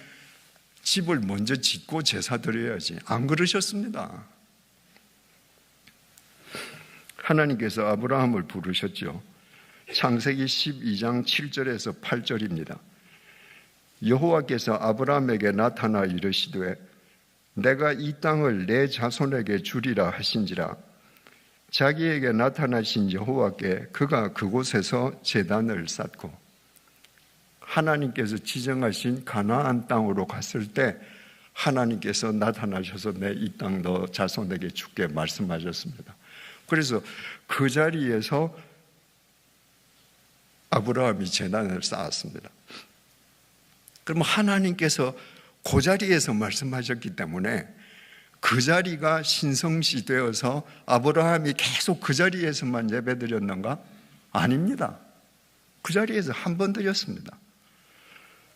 S1: 집을 먼저 짓고 제사 드려야지? 안 그러셨습니다. 하나님께서 아브라함을 부르셨죠. 창세기 12장 7절에서 8절입니다. 여호와께서 아브라함에게 나타나 이르시되 내가 이 땅을 내 자손에게 주리라 하신지라. 자기에게 나타나신 여호와께 그가 그곳에서 제단을 쌓고, 하나님께서 지정하신 가나안 땅으로 갔을 때 하나님께서 나타나셔서 내 이 땅 너 자손에게 주게 말씀하셨습니다. 그래서 그 자리에서 아브라함이 제단을 쌓았습니다. 그럼 하나님께서 그 자리에서 말씀하셨기 때문에 그 자리가 신성시 되어서 아브라함이 계속 그 자리에서만 예배드렸는가? 아닙니다. 그 자리에서 한 번 드렸습니다.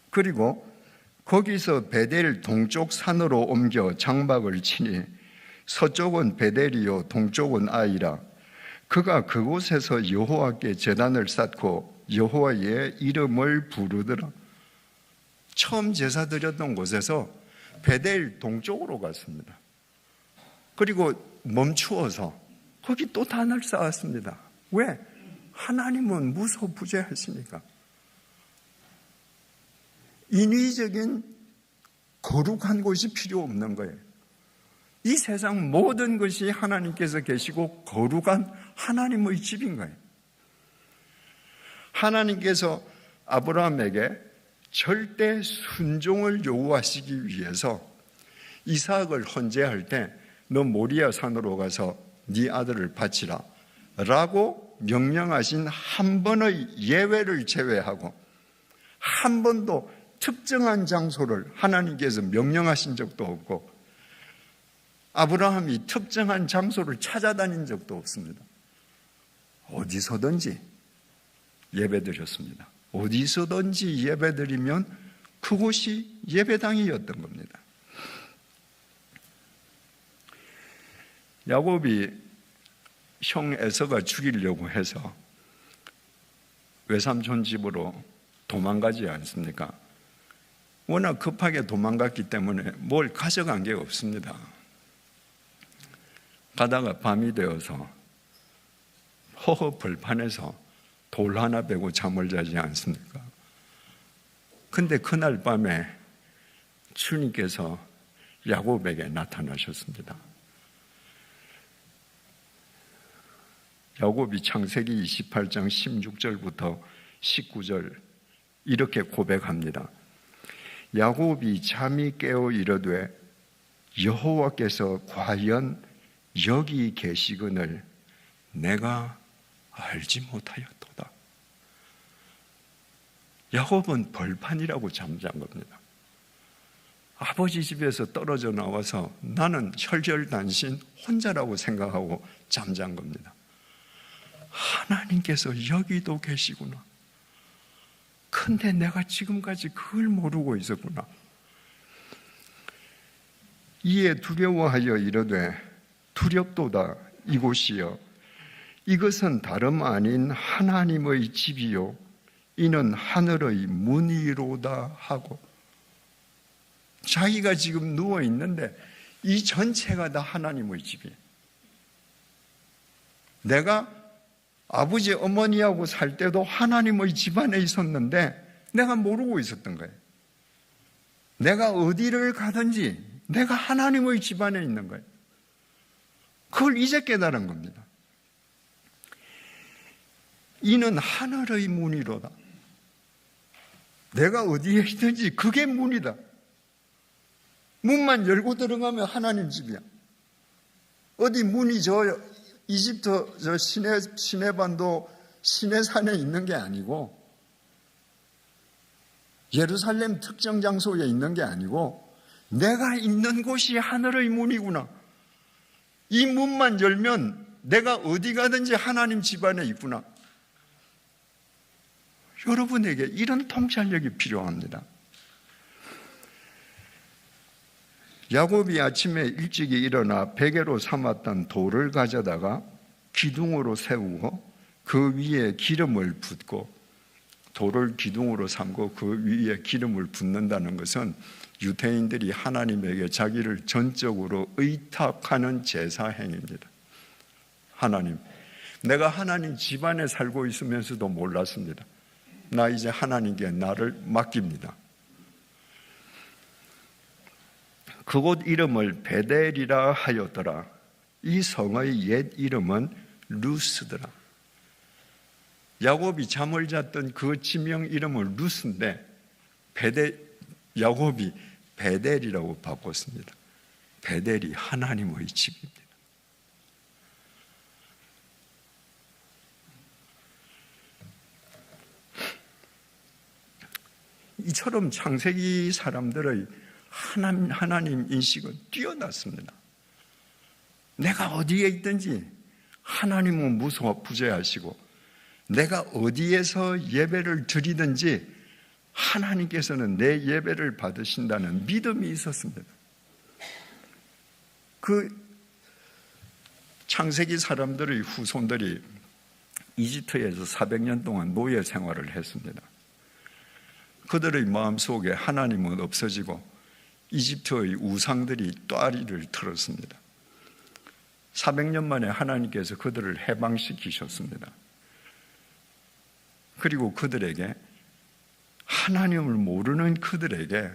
S1: 그리고 거기서 베델 동쪽 산으로 옮겨 장막을 치니 서쪽은 베델이요 동쪽은 아이라. 그가 그곳에서 여호와께 제단을 쌓고 여호와의 이름을 부르더라. 처음 제사 드렸던 곳에서 베델 동쪽으로 갔습니다. 그리고 멈추어서 거기 또 단을 쌓았습니다. 왜? 하나님은 무소부재하시니까. 인위적인 거룩한 곳이 필요 없는 거예요. 이 세상 모든 것이 하나님께서 계시고 거룩한 하나님의 집인 거예요. 하나님께서 아브라함에게 절대 순종을 요구하시기 위해서 이삭을 헌제할 때 너 모리아 산으로 가서 네 아들을 바치라 라고 명령하신 한 번의 예외를 제외하고 한 번도 특정한 장소를 하나님께서 명령하신 적도 없고 아브라함이 특정한 장소를 찾아다닌 적도 없습니다. 어디서든지 예배드렸습니다. 어디서든지 예배드리면 그곳이 예배당이었던 겁니다. 야곱이 형 에서가 죽이려고 해서 외삼촌 집으로 도망가지 않습니까? 워낙 급하게 도망갔기 때문에 뭘 가져간 게 없습니다. 가다가 밤이 되어서 허허벌판에서 돌 하나 베고 잠을 자지 않습니까? 근데 그날 밤에 주님께서 야곱에게 나타나셨습니다. 야곱이 창세기 28장 16절부터 19절 이렇게 고백합니다. 야곱이 잠이 깨어 이르되 여호와께서 과연 여기 계시거늘 내가 알지 못하였도다. 야곱은 벌판이라고 잠잔 겁니다. 아버지 집에서 떨어져 나와서 나는 혈혈단신 혼자라고 생각하고 잠잔 겁니다. 하나님께서 여기도 계시구나. 근데 내가 지금까지 그걸 모르고 있었구나. 이에 두려워하여 이르되 두렵도다 이곳이여 이것은 다름 아닌 하나님의 집이요 이는 하늘의 문이로다 하고, 자기가 지금 누워 있는데 이 전체가 다 하나님의 집이에요. 내가 아버지 어머니하고 살 때도 하나님의 집안에 있었는데 내가 모르고 있었던 거예요. 내가 어디를 가든지 내가 하나님의 집안에 있는 거예요. 그걸 이제 깨달은 겁니다. 이는 하늘의 문이로다. 내가 어디에 있든지 그게 문이다. 문만 열고 들어가면 하나님 집이야. 어디 문이 저 이집트 저 시내반도 시내산에 있는 게 아니고, 예루살렘 특정 장소에 있는 게 아니고, 내가 있는 곳이 하늘의 문이구나. 이 문만 열면 내가 어디 가든지 하나님 집안에 있구나. 여러분에게 이런 통찰력이 필요합니다. 야곱이 아침에 일찍이 일어나 베개로 삼았던 돌을 가져다가 기둥으로 세우고 그 위에 기름을 붓고, 돌을 기둥으로 삼고 그 위에 기름을 붓는다는 것은 유대인들이 하나님에게 자기를 전적으로 의탁하는 제사 행위입니다. 하나님, 내가 하나님 집안에 살고 있으면서도 몰랐습니다. 나 이제 하나님께 나를 맡깁니다. 그곳 이름을 베델이라 하였더라. 이 성의 옛 이름은 루스더라. 야곱이 잠을 잤던 그 지명 이름은 루스인데 야곱이 베델이라고 바꿨습니다. 베델이 하나님의 집입니다. 이처럼 창세기 사람들의 하나님 인식은 뛰어났습니다. 내가 어디에 있든지 하나님은 무소부재하시고, 내가 어디에서 예배를 드리든지 하나님께서는 내 예배를 받으신다는 믿음이 있었습니다. 그 창세기 사람들의 후손들이 이집트에서 400년 동안 노예 생활을 했습니다. 그들의 마음속에 하나님은 없어지고 이집트의 우상들이 또아리를 틀었습니다. 400년 만에 하나님께서 그들을 해방시키셨습니다. 그리고 그들에게, 하나님을 모르는 그들에게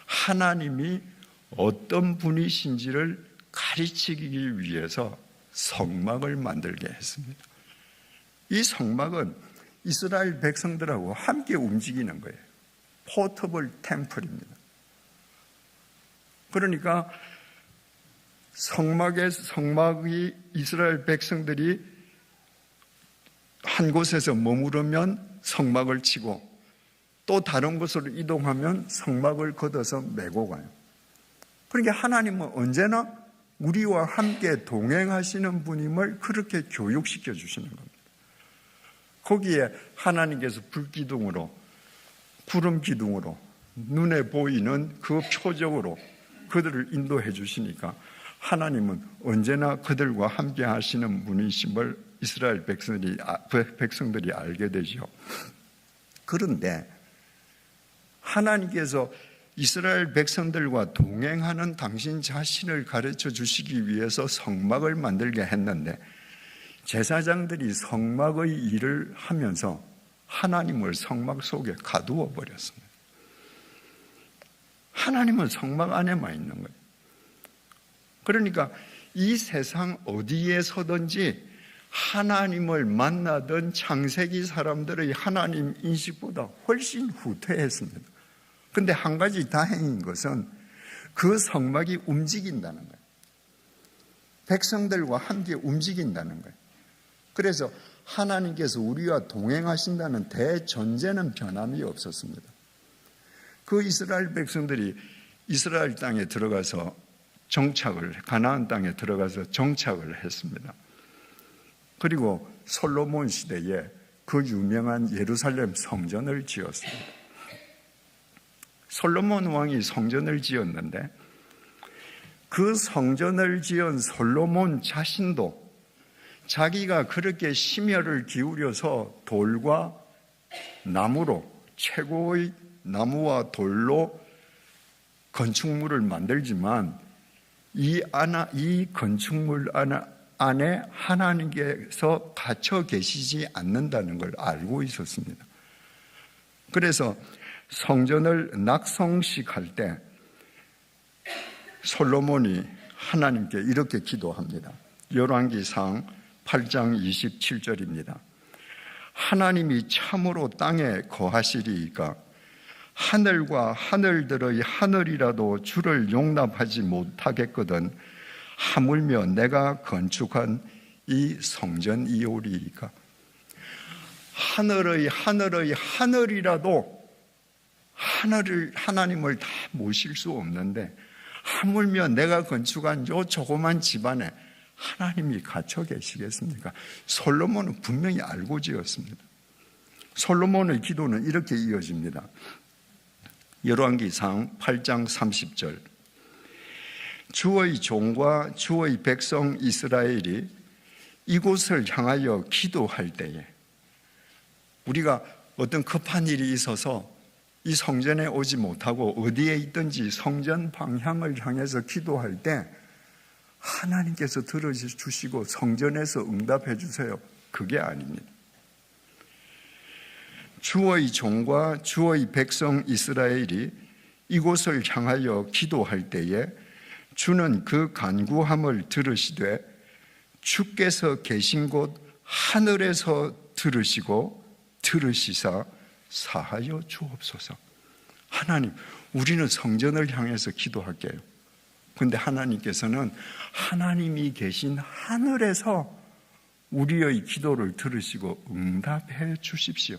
S1: 하나님이 어떤 분이신지를 가르치기 위해서 성막을 만들게 했습니다. 이 성막은 이스라엘 백성들하고 함께 움직이는 거예요. 포터블 템플입니다. 그러니까 성막이 이스라엘 백성들이 한 곳에서 머무르면 성막을 치고, 또 다른 곳으로 이동하면 성막을 걷어서 메고 가요. 그러니까 하나님은 언제나 우리와 함께 동행하시는 분임을 그렇게 교육시켜 주시는 겁니다. 거기에 하나님께서 불기둥으로, 구름 기둥으로, 눈에 보이는 그 표적으로 그들을 인도해 주시니까 하나님은 언제나 그들과 함께 하시는 분이심을 이스라엘 백성들이 알게 되죠. 그런데 하나님께서 이스라엘 백성들과 동행하는 당신 자신을 가르쳐 주시기 위해서 성막을 만들게 했는데, 제사장들이 성막의 일을 하면서 하나님을 성막 속에 가두어 버렸습니다. 하나님은 성막 안에만 있는 거예요. 그러니까 이 세상 어디에 서든지 하나님을 만나던 창세기 사람들의 하나님 인식보다 훨씬 후퇴했습니다. 그런데 한 가지 다행인 것은 그 성막이 움직인다는 거예요. 백성들과 함께 움직인다는 거예요. 그래서 하나님께서 우리와 동행하신다는 대전제는 변함이 없었습니다. 그 이스라엘 백성들이 이스라엘 땅에 들어가서 가나안 땅에 들어가서 정착을 했습니다. 그리고 솔로몬 시대에 그 유명한 예루살렘 성전을 지었습니다. 솔로몬 왕이 성전을 지었는데, 그 성전을 지은 솔로몬 자신도 자기가 그렇게 심혈을 기울여서 돌과 나무로, 최고의 나무와 돌로 건축물을 만들지만 이 건축물 안에 하나님께서 갇혀 계시지 않는다는 걸 알고 있었습니다. 그래서 성전을 낙성식 할 때 솔로몬이 하나님께 이렇게 기도합니다. 열왕기상 8장 27절입니다. 하나님이 참으로 땅에 거하시리이까 하늘과 하늘들의 하늘이라도 주를 용납하지 못하겠거든 하물며 내가 건축한 이 성전이오리이까. 하늘의 하늘이라도 하나님을 다 모실 수 없는데 하물며 내가 건축한 요 조그만 집안에 하나님이 갇혀 계시겠습니까? 솔로몬은 분명히 알고 지었습니다. 솔로몬의 기도는 이렇게 이어집니다. 열왕기상 8장 30절. 주의 종과 주의 백성 이스라엘이 이곳을 향하여 기도할 때에, 우리가 어떤 급한 일이 있어서 이 성전에 오지 못하고 어디에 있든지 성전 방향을 향해서 기도할 때 하나님께서 들어주시고 성전에서 응답해 주세요. 그게 아닙니다. 주의 종과 주의 백성 이스라엘이 이곳을 향하여 기도할 때에 주는 그 간구함을 들으시되 주께서 계신 곳 하늘에서 들으시사 사하여 주옵소서. 하나님, 우리는 성전을 향해서 기도할게요. 그런데 하나님께서는 하나님이 계신 하늘에서 우리의 기도를 들으시고 응답해 주십시오.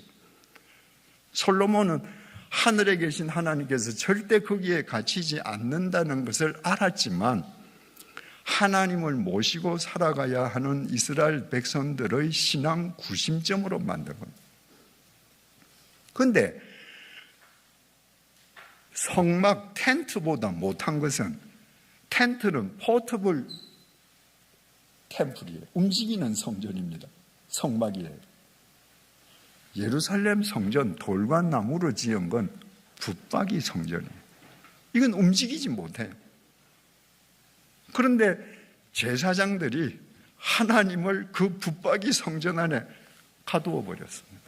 S1: 솔로몬은 하늘에 계신 하나님께서 절대 거기에 갇히지 않는다는 것을 알았지만 하나님을 모시고 살아가야 하는 이스라엘 백성들의 신앙 구심점으로 만든 겁니다. 그런데 성막 텐트보다 못한 것은, 텐트는 포터블 템플이에요. 움직이는 성전입니다. 성막이에요. 예루살렘 성전, 돌과 나무로 지은 건 붙박이 성전이에요. 이건 움직이지 못해요. 그런데 제사장들이 하나님을 그 붙박이 성전 안에 가두어 버렸습니다.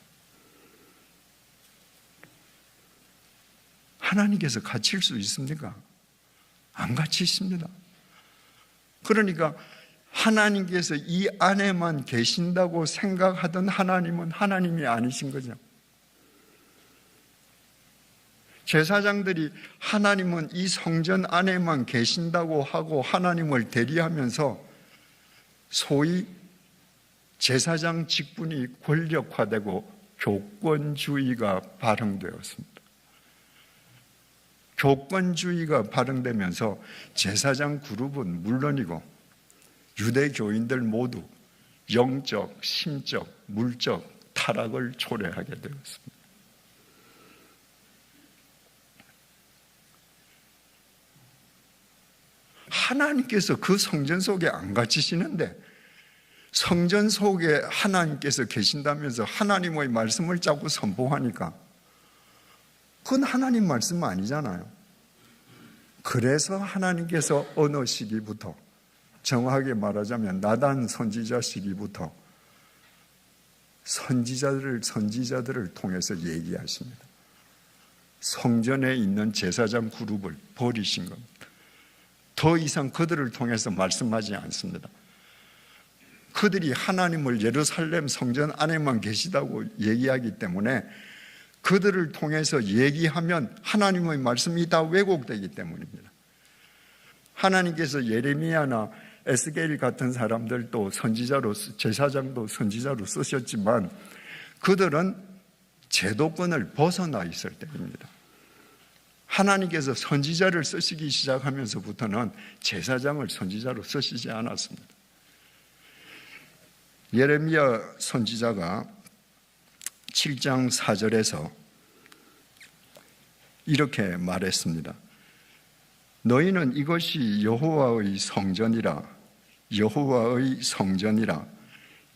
S1: 하나님께서 갇힐 수 있습니까? 안 갇히십니다. 그러니까 하나님께서 이 안에만 계신다고 생각하던 하나님은 하나님이 아니신 거죠. 제사장들이 하나님은 이 성전 안에만 계신다고 하고 하나님을 대리하면서 소위 제사장 직분이 권력화되고 교권주의가 발흥되었습니다. 교권주의가 발흥되면서 제사장 그룹은 물론이고 유대교인들 모두 영적, 심적, 물적 타락을 초래하게 되었습니다. 하나님께서 그 성전 속에 안 갇히시는데 성전 속에 하나님께서 계신다면서 하나님의 말씀을 자꾸 선포하니까 그건 하나님 말씀 아니잖아요. 그래서 하나님께서 어느 시기부터, 정확하게 말하자면 나단 선지자 시기부터 선지자들을 통해서 얘기하십니다. 성전에 있는 제사장 그룹을 버리신 겁니다. 더 이상 그들을 통해서 말씀하지 않습니다. 그들이 하나님을 예루살렘 성전 안에만 계시다고 얘기하기 때문에 그들을 통해서 얘기하면 하나님의 말씀이 다 왜곡되기 때문입니다. 하나님께서 예레미야나 에스겔 같은 사람들도 선지자로, 제사장도 선지자로 쓰셨지만 그들은 제도권을 벗어나 있을 때입니다. 하나님께서 선지자를 쓰시기 시작하면서부터는 제사장을 선지자로 쓰시지 않았습니다. 예레미야 선지자가 7장 4절에서 이렇게 말했습니다. 너희는 이것이 여호와의 성전이라, 여호와의 성전이라,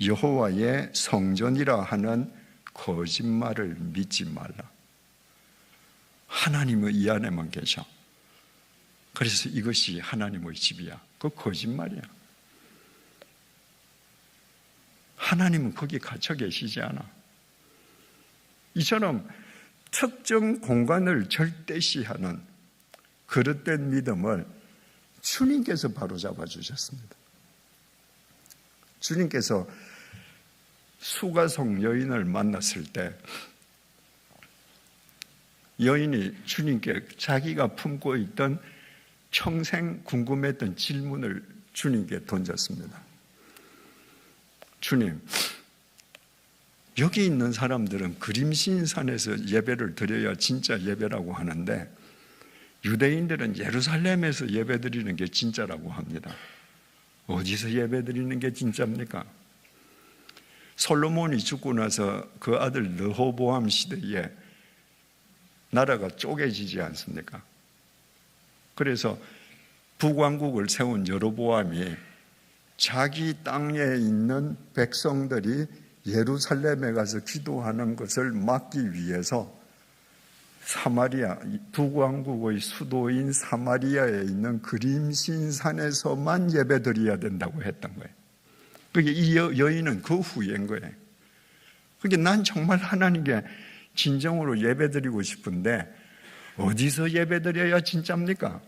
S1: 여호와의 성전이라 하는 거짓말을 믿지 말라. 하나님은 이 안에만 계셔. 그래서 이것이 하나님의 집이야. 그거 거짓말이야. 하나님은 거기 갇혀 계시지 않아. 이처럼 특정 공간을 절대시하는 그릇된 믿음을 주님께서 바로 잡아주셨습니다. 주님께서 수가성 여인을 만났을 때 여인이 주님께 자기가 품고 있던 평생 궁금했던 질문을 주님께 던졌습니다. 주님, 여기 있는 사람들은 그림신산에서 예배를 드려야 진짜 예배라고 하는데 유대인들은 예루살렘에서 예배 드리는 게 진짜라고 합니다. 어디서 예배 드리는 게 진짜입니까? 솔로몬이 죽고 나서 그 아들 르호보암 시대에 나라가 쪼개지지 않습니까? 그래서 북왕국을 세운 여로보암이 자기 땅에 있는 백성들이 예루살렘에 가서 기도하는 것을 막기 위해서 사마리아, 북왕국의 수도인 사마리아에 있는 그림신산에서만 예배드려야 된다고 했던 거예요. 그게 이 여인은 그 후예인 거예요. 그게 난 정말 하나님께 진정으로 예배드리고 싶은데 어디서 예배드려야 진짜입니까?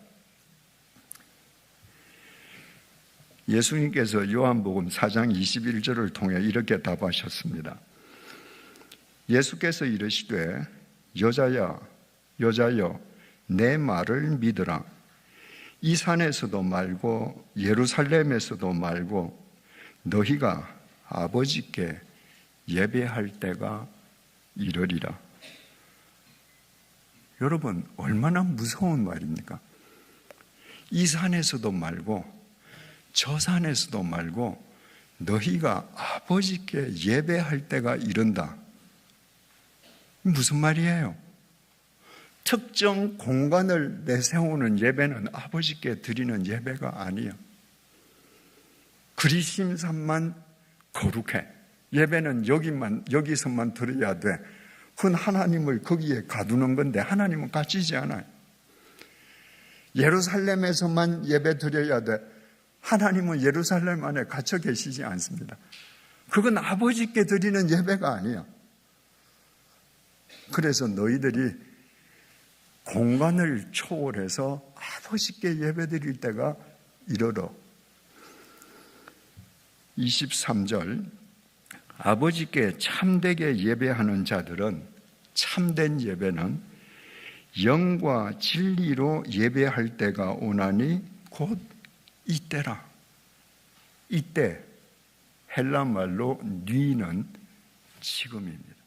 S1: 예수님께서 요한복음 4장 21절을 통해 이렇게 답하셨습니다. 예수께서 이르시되 여자여 내 말을 믿으라. 이 산에서도 말고 예루살렘에서도 말고 너희가 아버지께 예배할 때가 이르리라. 여러분, 얼마나 무서운 말입니까? 이 산에서도 말고 저 산에서도 말고 너희가 아버지께 예배할 때가 이른다. 무슨 말이에요? 특정 공간을 내세우는 예배는 아버지께 드리는 예배가 아니에요. 그리심산만 거룩해. 예배는 여기서만 드려야 돼. 그건 하나님을 거기에 가두는 건데 하나님은 갇히지 않아요. 예루살렘에서만 예배 드려야 돼. 하나님은 예루살렘 안에 갇혀 계시지 않습니다. 그건 아버지께 드리는 예배가 아니야. 그래서 너희들이 공간을 초월해서 아버지께 예배 드릴 때가 이르러. 23절 아버지께 참되게 예배하는 자들은 참된 예배는 영과 진리로 예배할 때가 오나니 곧 이때라. 이때 헬라말로 뉘는 지금입니다.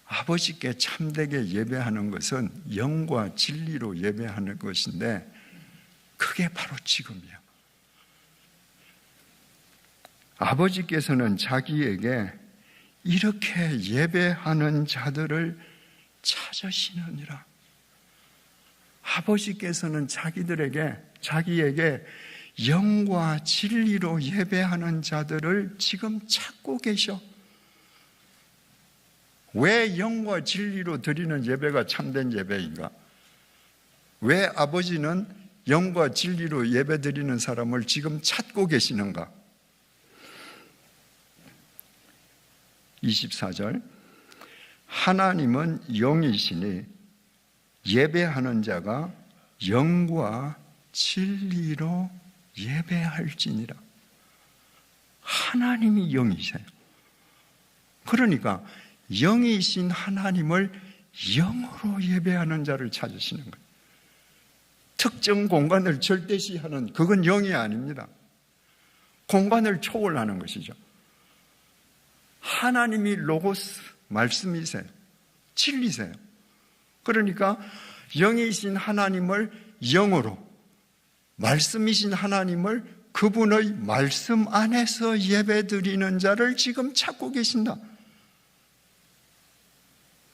S1: 아버지께 참되게 예배하는 것은 영과 진리로 예배하는 것인데 그게 바로 지금이야. 아버지께서는 자기에게 이렇게 예배하는 자들을 찾으시느니라. 아버지께서는 자기에게 영과 진리로 예배하는 자들을 지금 찾고 계셔. 왜 영과 진리로 드리는 예배가 참된 예배인가? 왜 아버지는 영과 진리로 예배 드리는 사람을 지금 찾고 계시는가? 24절 하나님은 영이시니 예배하는 자가 영과 진리로 예배할지니라. 하나님이 영이세요. 그러니까 영이신 하나님을 영으로 예배하는 자를 찾으시는 거예요. 특정 공간을 절대시하는 그건 영이 아닙니다. 공간을 초월하는 것이죠. 하나님이 로고스 말씀이세요. 진리세요. 그러니까 영이신 하나님을 영으로, 말씀이신 하나님을 그분의 말씀 안에서 예배드리는 자를 지금 찾고 계신다.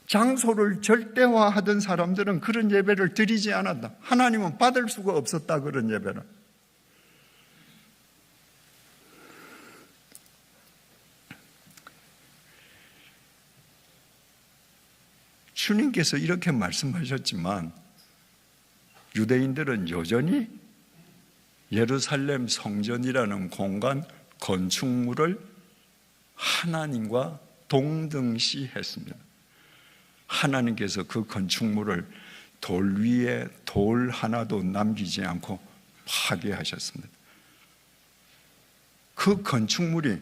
S1: 장소를 절대화하던 사람들은 그런 예배를 드리지 않았다. 하나님은 받을 수가 없었다, 그런 예배를. 주님께서 이렇게 말씀하셨지만 유대인들은 여전히 예루살렘 성전이라는 공간 건축물을 하나님과 동등시했습니다. 하나님께서 그 건축물을 돌 위에 돌 하나도 남기지 않고 파괴하셨습니다. 그 건축물이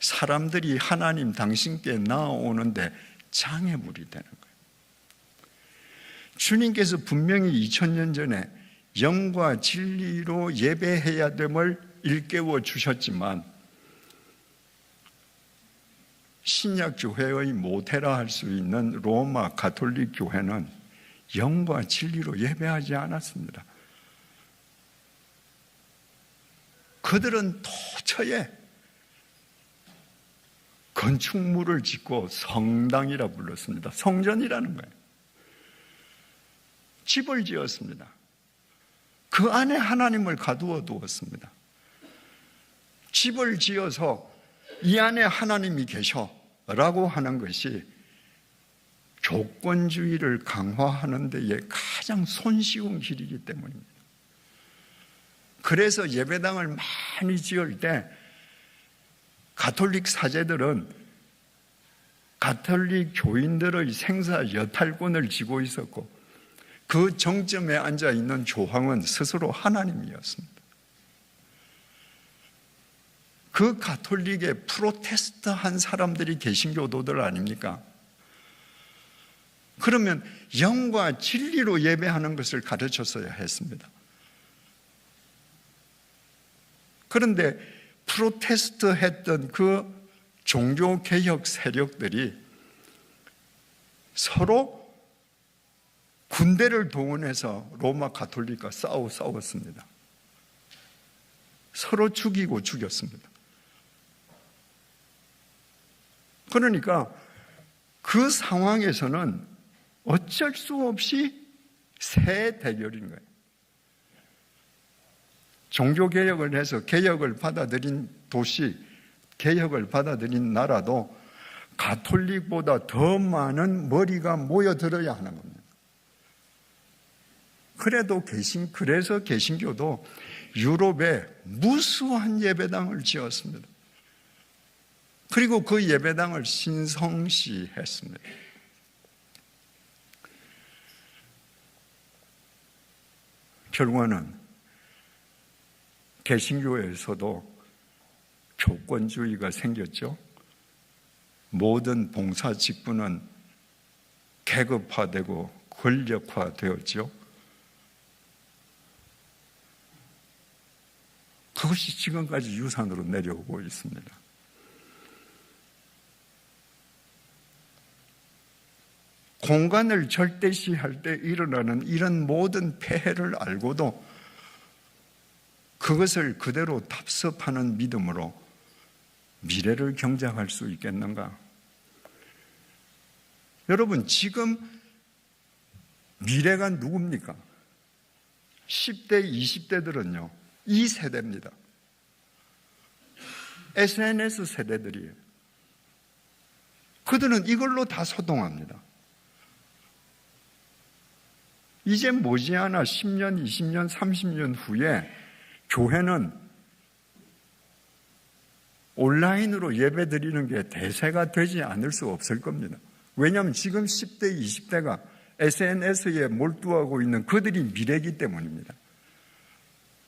S1: 사람들이 하나님 당신께 나아오는데 장애물이 되는 거예요. 주님께서 분명히 2000년 전에 영과 진리로 예배해야 됨을 일깨워 주셨지만 신약 교회의 모태라 할 수 있는 로마 가톨릭 교회는 영과 진리로 예배하지 않았습니다. 그들은 도처에 건축물을 짓고 성당이라 불렀습니다. 성전이라는 거예요. 집을 지었습니다. 그 안에 하나님을 가두어 두었습니다. 집을 지어서 이 안에 하나님이 계셔라고 하는 것이 조건주의를 강화하는 데에 가장 손쉬운 길이기 때문입니다. 그래서 예배당을 많이 지을 때 가톨릭 사제들은 가톨릭 교인들의 생사 여탈권을 쥐고 있었고 그 정점에 앉아 있는 조항은 스스로 하나님이었습니다. 그 가톨릭의 프로테스트한 사람들이 개신교도들 아닙니까? 그러면 영과 진리로 예배하는 것을 가르쳤어야 했습니다. 그런데 프로테스트 했던 그 종교개혁 세력들이 서로 군대를 동원해서 로마 가톨릭과 싸웠습니다. 서로 죽이고 죽였습니다. 그러니까 그 상황에서는 어쩔 수 없이 새 대결인 거예요. 종교개혁을 해서 개혁을 받아들인 도시, 개혁을 받아들인 나라도 가톨릭보다 더 많은 머리가 모여들어야 하는 겁니다. 그래서 개신교도 유럽에 무수한 예배당을 지었습니다. 그리고 그 예배당을 신성시했습니다. 결과는 개신교에서도 조건주의가 생겼죠. 모든 봉사 직분은 계급화되고 권력화되었죠. 그것이 지금까지 유산으로 내려오고 있습니다. 공간을 절대시할 때 일어나는 이런 모든 폐해를 알고도 그것을 그대로 답습하는 믿음으로 미래를 경작할 수 있겠는가? 여러분, 지금 미래가 누굽니까? 10대, 20대들은요, 이 세대입니다. SNS 세대들이에요. 그들은 이걸로 다 소통합니다. 이제 머지않아 10년, 20년, 30년 후에 교회는 온라인으로 예배 드리는 게 대세가 되지 않을 수 없을 겁니다. 왜냐하면 지금 10대, 20대가 SNS에 몰두하고 있는 그들이 미래이기 때문입니다.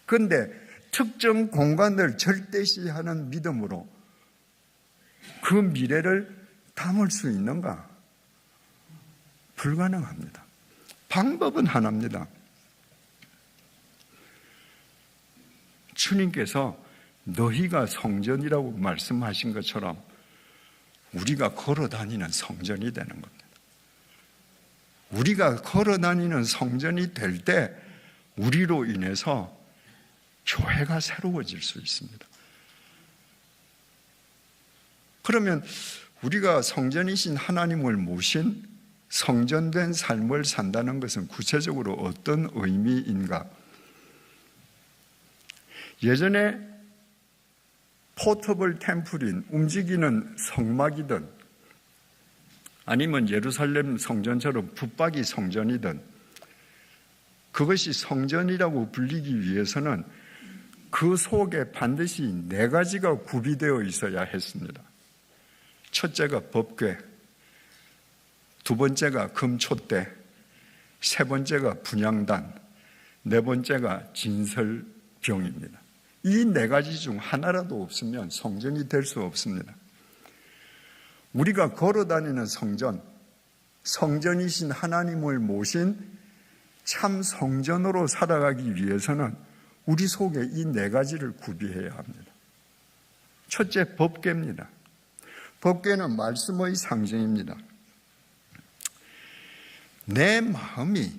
S1: 그런데 특정 공간을 절대시하는 믿음으로 그 미래를 담을 수 있는가? 불가능합니다. 방법은 하나입니다. 주님께서 너희가 성전이라고 말씀하신 것처럼 우리가 걸어다니는 성전이 되는 겁니다. 우리가 걸어다니는 성전이 될 때 우리로 인해서 교회가 새로워질 수 있습니다. 그러면 우리가 성전이신 하나님을 모신 성전된 삶을 산다는 것은 구체적으로 어떤 의미인가? 예전에 포터블 템플인 움직이는 성막이든 아니면 예루살렘 성전처럼 붙박이 성전이든 그것이 성전이라고 불리기 위해서는 그 속에 반드시 4가지가 구비되어 있어야 했습니다. 첫째가 법궤, 두 번째가 금촛대, 세 번째가 분향단, 네 번째가 진설병입니다. 이 네 가지 중 하나라도 없으면 성전이 될 수 없습니다. 우리가 걸어다니는 성전, 성전이신 하나님을 모신 참 성전으로 살아가기 위해서는 우리 속에 이 네 가지를 구비해야 합니다. 첫째, 법궤입니다. 법궤는 말씀의 상징입니다. 내 마음이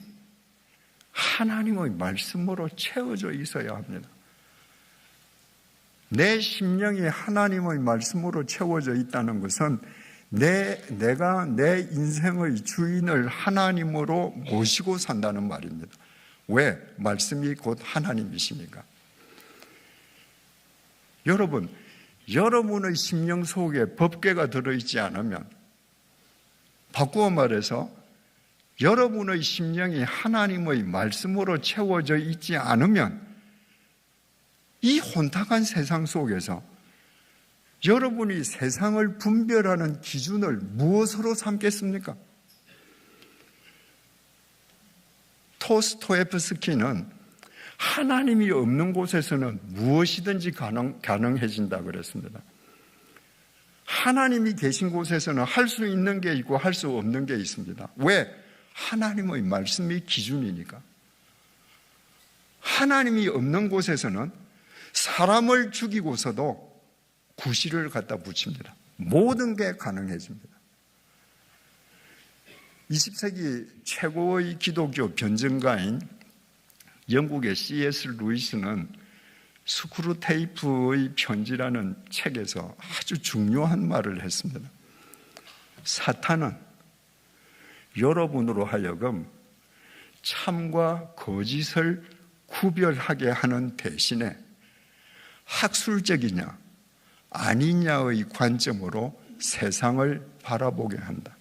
S1: 하나님의 말씀으로 채워져 있어야 합니다. 내 심령이 하나님의 말씀으로 채워져 있다는 것은 내가 내 인생의 주인을 하나님으로 모시고 산다는 말입니다. 왜? 말씀이 곧 하나님이시니까. 여러분, 여러분의 심령 속에 법궤가 들어있지 않으면, 바꾸어 말해서 여러분의 심령이 하나님의 말씀으로 채워져 있지 않으면 이 혼탁한 세상 속에서 여러분이 세상을 분별하는 기준을 무엇으로 삼겠습니까? 도스토옙스키는 하나님이 없는 곳에서는 무엇이든지 가능해진다 그랬습니다. 하나님이 계신 곳에서는 할 수 있는 게 있고 할 수 없는 게 있습니다. 왜? 하나님의 말씀이 기준이니까. 하나님이 없는 곳에서는 사람을 죽이고서도 구실을 갖다 붙입니다. 모든 게 가능해집니다. 20세기 최고의 기독교 변증가인 영국의 C.S. 루이스는 스크루테이프의 편지라는 책에서 아주 중요한 말을 했습니다. 사탄은 여러분으로 하여금 참과 거짓을 구별하게 하는 대신에 학술적이냐 아니냐의 관점으로 세상을 바라보게 한다.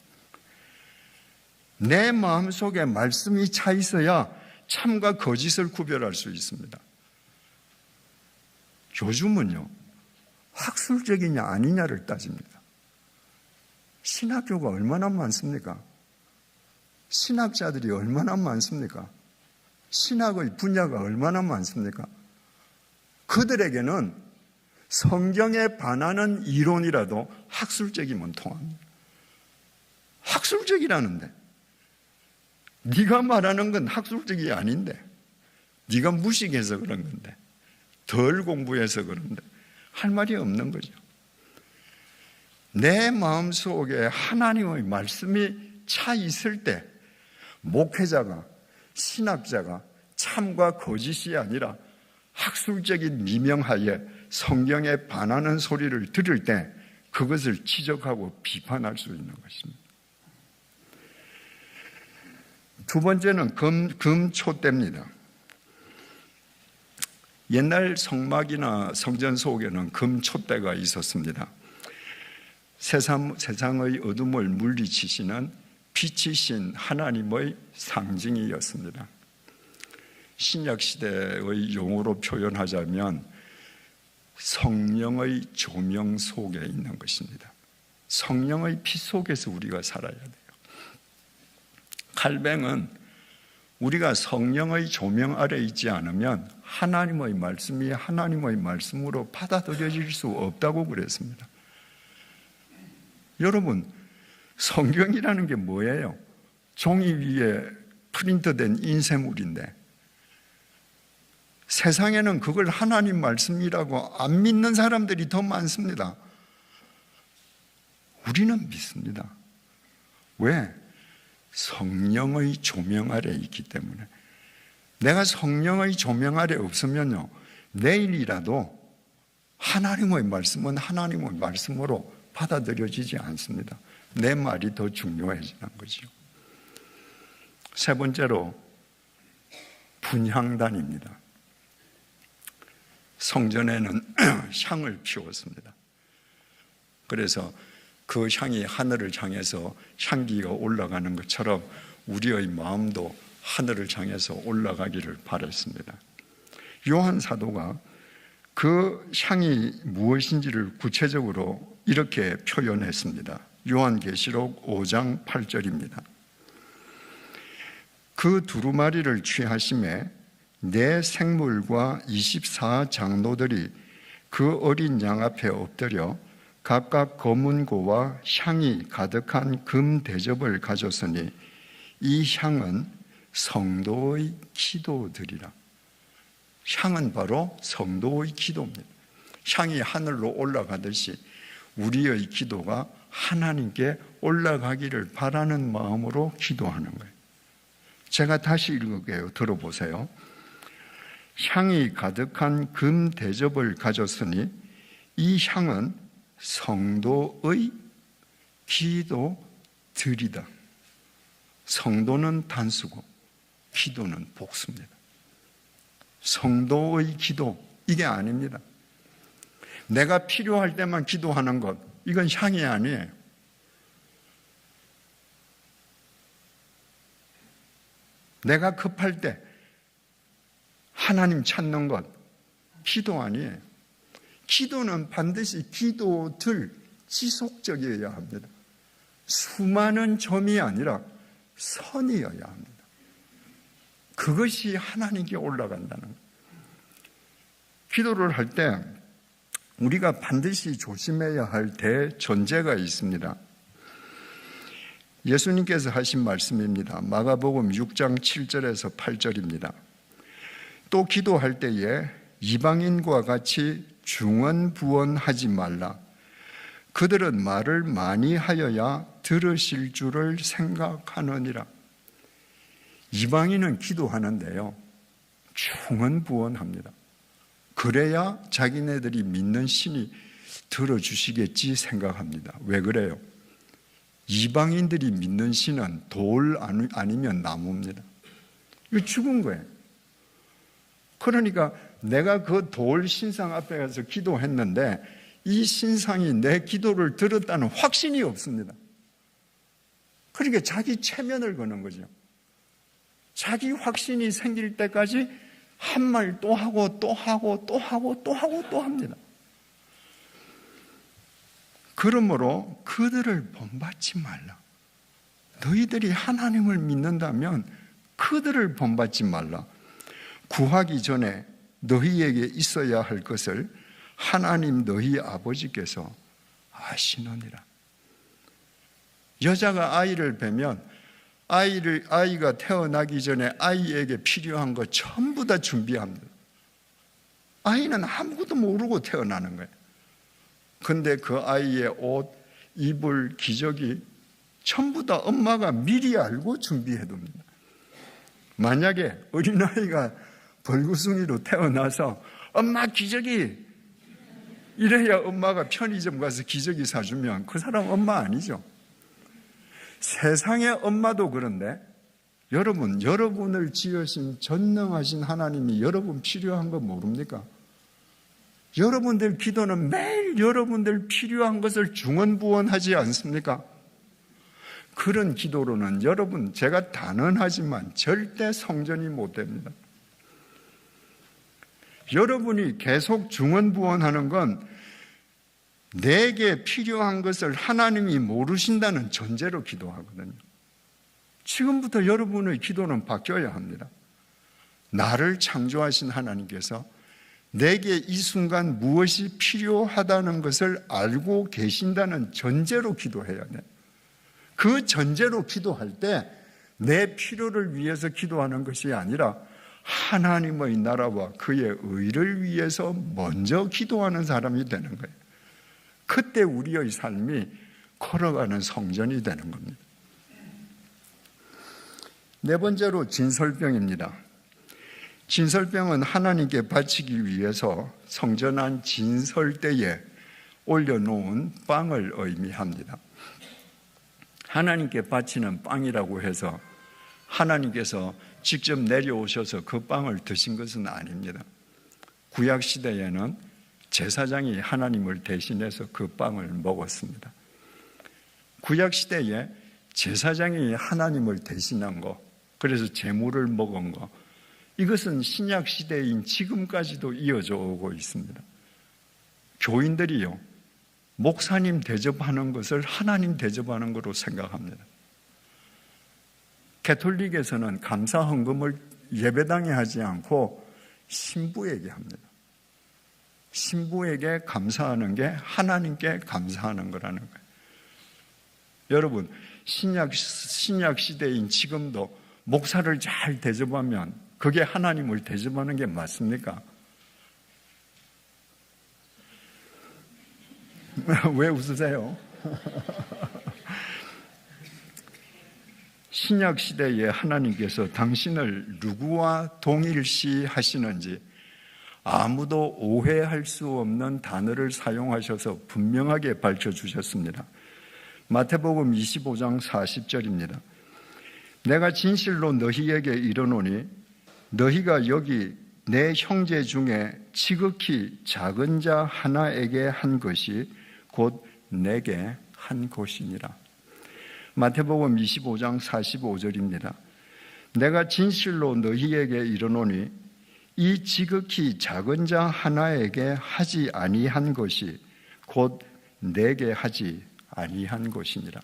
S1: 내 마음속에 말씀이 차 있어야 참과 거짓을 구별할 수 있습니다. 요즘은요, 학술적이냐 아니냐를 따집니다. 신학교가 얼마나 많습니까? 신학자들이 얼마나 많습니까? 신학의 분야가 얼마나 많습니까? 그들에게는 성경에 반하는 이론이라도 학술적이면 통합니다. 학술적이라는데 네가 말하는 건 학술적이 아닌데, 네가 무식해서 그런 건데, 덜 공부해서 그런데 할 말이 없는 거죠. 내 마음속에 하나님의 말씀이 차 있을 때 목회자가, 신학자가 참과 거짓이 아니라 학술적인 미명하에 성경에 반하는 소리를 들을 때 그것을 지적하고 비판할 수 있는 것입니다. 두 번째는 금촛대입니다. 옛날 성막이나 성전 속에는 금촛대가 있었습니다. 세상의 어둠을 물리치시는 빛이신 하나님의 상징이었습니다. 신약시대의 용어로 표현하자면 성령의 조명 속에 있는 것입니다. 성령의 빛 속에서 우리가 살아야 돼요. 칼뱅은 우리가 성령의 조명 아래 있지 않으면 하나님의 말씀이 하나님의 말씀으로 받아들여질 수 없다고 그랬습니다. 여러분, 성경이라는 게 뭐예요? 종이 위에 프린트된 인쇄물인데 세상에는 그걸 하나님 말씀이라고 안 믿는 사람들이 더 많습니다. 우리는 믿습니다. 왜? 성령의 조명 아래 있기 때문에. 내가 성령의 조명 아래 없으면요, 내일이라도 하나님의 말씀은 하나님의 말씀으로 받아들여지지 않습니다. 내 말이 더 중요해지는 거죠. 세 번째로 분향단입니다. 성전에는 향을 피웠습니다. 그래서 그 향이 하늘을 향해서 향기가 올라가는 것처럼 우리의 마음도 하늘을 향해서 올라가기를 바랬습니다. 요한 사도가 그 향이 무엇인지를 구체적으로 이렇게 표현했습니다. 요한계시록 5장 8절입니다. 그 두루마리를 취하심에 네 생물과 24장로들이 그 어린 양 앞에 엎드려 각각 검은고와 향이 가득한 금 대접을 가졌으니 이 향은 성도의 기도들이라. 향은 바로 성도의 기도입니다. 향이 하늘로 올라가듯이 우리의 기도가 하나님께 올라가기를 바라는 마음으로 기도하는 거예요. 제가 다시 읽을게요. 들어보세요. 향이 가득한 금 대접을 가졌으니 이 향은 성도의 기도들이다. 성도는 단수고 기도는 복수입니다. 성도의 기도, 이게 아닙니다. 내가 필요할 때만 기도하는 것, 이건 향이 아니에요. 내가 급할 때 하나님 찾는 것, 기도 아니에요. 기도는 반드시 기도들 지속적이어야 합니다. 수많은 점이 아니라 선이어야 합니다. 그것이 하나님께 올라간다는 거예요. 기도를 할 때 우리가 반드시 조심해야 할 대전제가 있습니다. 예수님께서 하신 말씀입니다. 마가복음 6장 7절에서 8절입니다. 또 기도할 때에 이방인과 같이 중언부언하지 말라. 그들은 말을 많이 하여야 들으실 줄을 생각하느니라. 이방인은 기도하는데요, 중언부언합니다. 그래야 자기네들이 믿는 신이 들어주시겠지 생각합니다. 왜 그래요? 이방인들이 믿는 신은 돌 아니면 나무입니다. 이거 죽은 거예요. 그러니까 내가 그 돌 신상 앞에 가서 기도했는데 이 신상이 내 기도를 들었다는 확신이 없습니다. 그러니까 자기 체면을 거는 거죠. 자기 확신이 생길 때까지 한 말 또 하고 또 하고 또 하고 또 하고 또 합니다. 그러므로 그들을 본받지 말라. 너희들이 하나님을 믿는다면 그들을 본받지 말라. 구하기 전에 너희에게 있어야 할 것을 하나님 너희 아버지께서 아시느니라. 여자가 아이를 뵈면 아이가 태어나기 전에 아이에게 필요한 것 전부 다 준비합니다. 아이는 아무것도 모르고 태어나는 거예요. 근데 그 아이의 옷, 이불, 기저귀 전부 다 엄마가 미리 알고 준비해둡니다. 만약에 어린아이가 벌구숭이로 태어나서 엄마 기저귀 이래야 엄마가 편의점 가서 기저귀 사주면 그 사람 엄마 아니죠. 세상의 엄마도 그런데 여러분을 지으신 전능하신 하나님이 여러분 필요한 거 모릅니까? 여러분들 기도는 매일 여러분들 필요한 것을 중언부언하지 않습니까? 그런 기도로는 여러분, 제가 단언하지만 절대 성전이 못 됩니다. 여러분이 계속 중언부언하는 건 내게 필요한 것을 하나님이 모르신다는 전제로 기도하거든요. 지금부터 여러분의 기도는 바뀌어야 합니다. 나를 창조하신 하나님께서 내게 이 순간 무엇이 필요하다는 것을 알고 계신다는 전제로 기도해야 돼요. 그 전제로 기도할 때 내 필요를 위해서 기도하는 것이 아니라 하나님의 나라와 그의 의를 위해서 먼저 기도하는 사람이 되는 거예요. 그때 우리의 삶이 걸어가는 성전이 되는 겁니다. 네 번째로 진설병입니다. 진설병은 하나님께 바치기 위해서 성전한 진설대에 올려놓은 빵을 의미합니다. 하나님께 바치는 빵이라고 해서 하나님께서 직접 내려오셔서 그 빵을 드신 것은 아닙니다. 구약시대에는 제사장이 하나님을 대신해서 그 빵을 먹었습니다. 구약시대에 제사장이 하나님을 대신한 거, 그래서 제물을 먹은 거, 이것은 신약시대인 지금까지도 이어져 오고 있습니다. 교인들이요, 목사님 대접하는 것을 하나님 대접하는 거로 생각합니다. 가톨릭에서는 감사 헌금을 예배당에 하지 않고 신부에게 합니다. 신부에게 감사하는 게 하나님께 감사하는 거라는 거예요. 여러분, 신약 시대인 지금도 목사를 잘 대접하면 그게 하나님을 대접하는 게 맞습니까? 왜 웃으세요? 신약 시대에 하나님께서 당신을 누구와 동일시 하시는지 아무도 오해할 수 없는 단어를 사용하셔서 분명하게 밝혀주셨습니다. 마태복음 25장 40절입니다. 내가 진실로 너희에게 이르노니 너희가 여기 내 형제 중에 지극히 작은 자 하나에게 한 것이 곧 내게 한 것이니라. 마태복음 25장 45절입니다. 내가 진실로 너희에게 이르노니 이 지극히 작은 자 하나에게 하지 아니한 것이 곧 내게 하지 아니한 것이니라.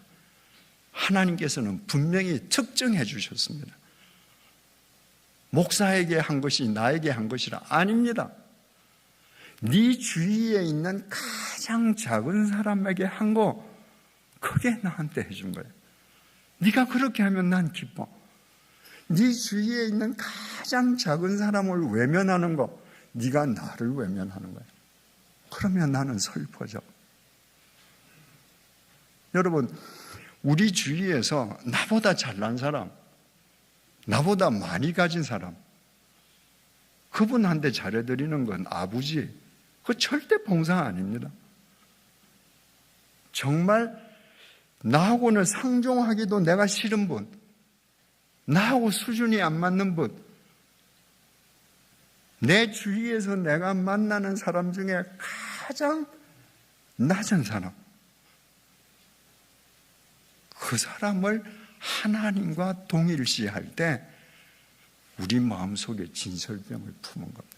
S1: 하나님께서는 분명히 특정해 주셨습니다. 목사에게 한 것이 나에게 한 것이라. 아닙니다. 네 주위에 있는 가장 작은 사람에게 한 거, 그게 나한테 해준 거예요. 네가 그렇게 하면 난 기뻐. 네 주위에 있는 가장 작은 사람을 외면하는 거, 네가 나를 외면하는 거예요. 그러면 나는 슬퍼져. 여러분, 우리 주위에서 나보다 잘난 사람, 나보다 많이 가진 사람, 그분한테 잘해드리는 건 아버지, 그거 절대 봉사 아닙니다. 정말 나하고는 상종하기도 내가 싫은 분, 나하고 수준이 안 맞는 분, 내 주위에서 내가 만나는 사람 중에 가장 낮은 사람, 그 사람을 하나님과 동일시할 때 우리 마음속에 진설병을 품은 겁니다.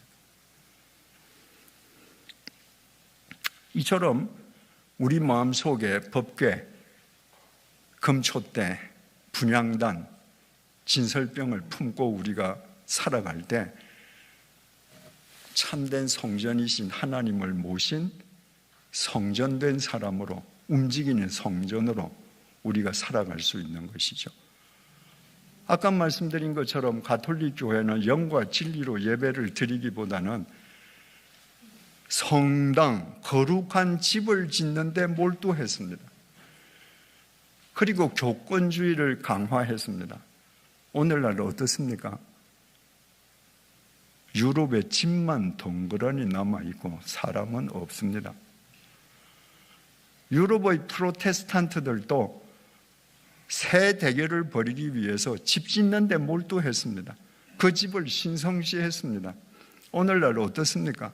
S1: 이처럼 우리 마음속에 법궤, 금초대, 분향단, 진설병을 품고 우리가 살아갈 때 참된 성전이신 하나님을 모신 성전된 사람으로, 움직이는 성전으로 우리가 살아갈 수 있는 것이죠. 아까 말씀드린 것처럼 가톨릭 교회는 영과 진리로 예배를 드리기보다는 성당, 거룩한 집을 짓는 데 몰두했습니다. 그리고 교권주의를 강화했습니다. 오늘날 어떻습니까? 유럽에 집만 덩그러니 남아있고 사람은 없습니다. 유럽의 프로테스탄트들도 새 대결을 벌이기 위해서 집 짓는 데 몰두했습니다. 그 집을 신성시했습니다. 오늘날 어떻습니까?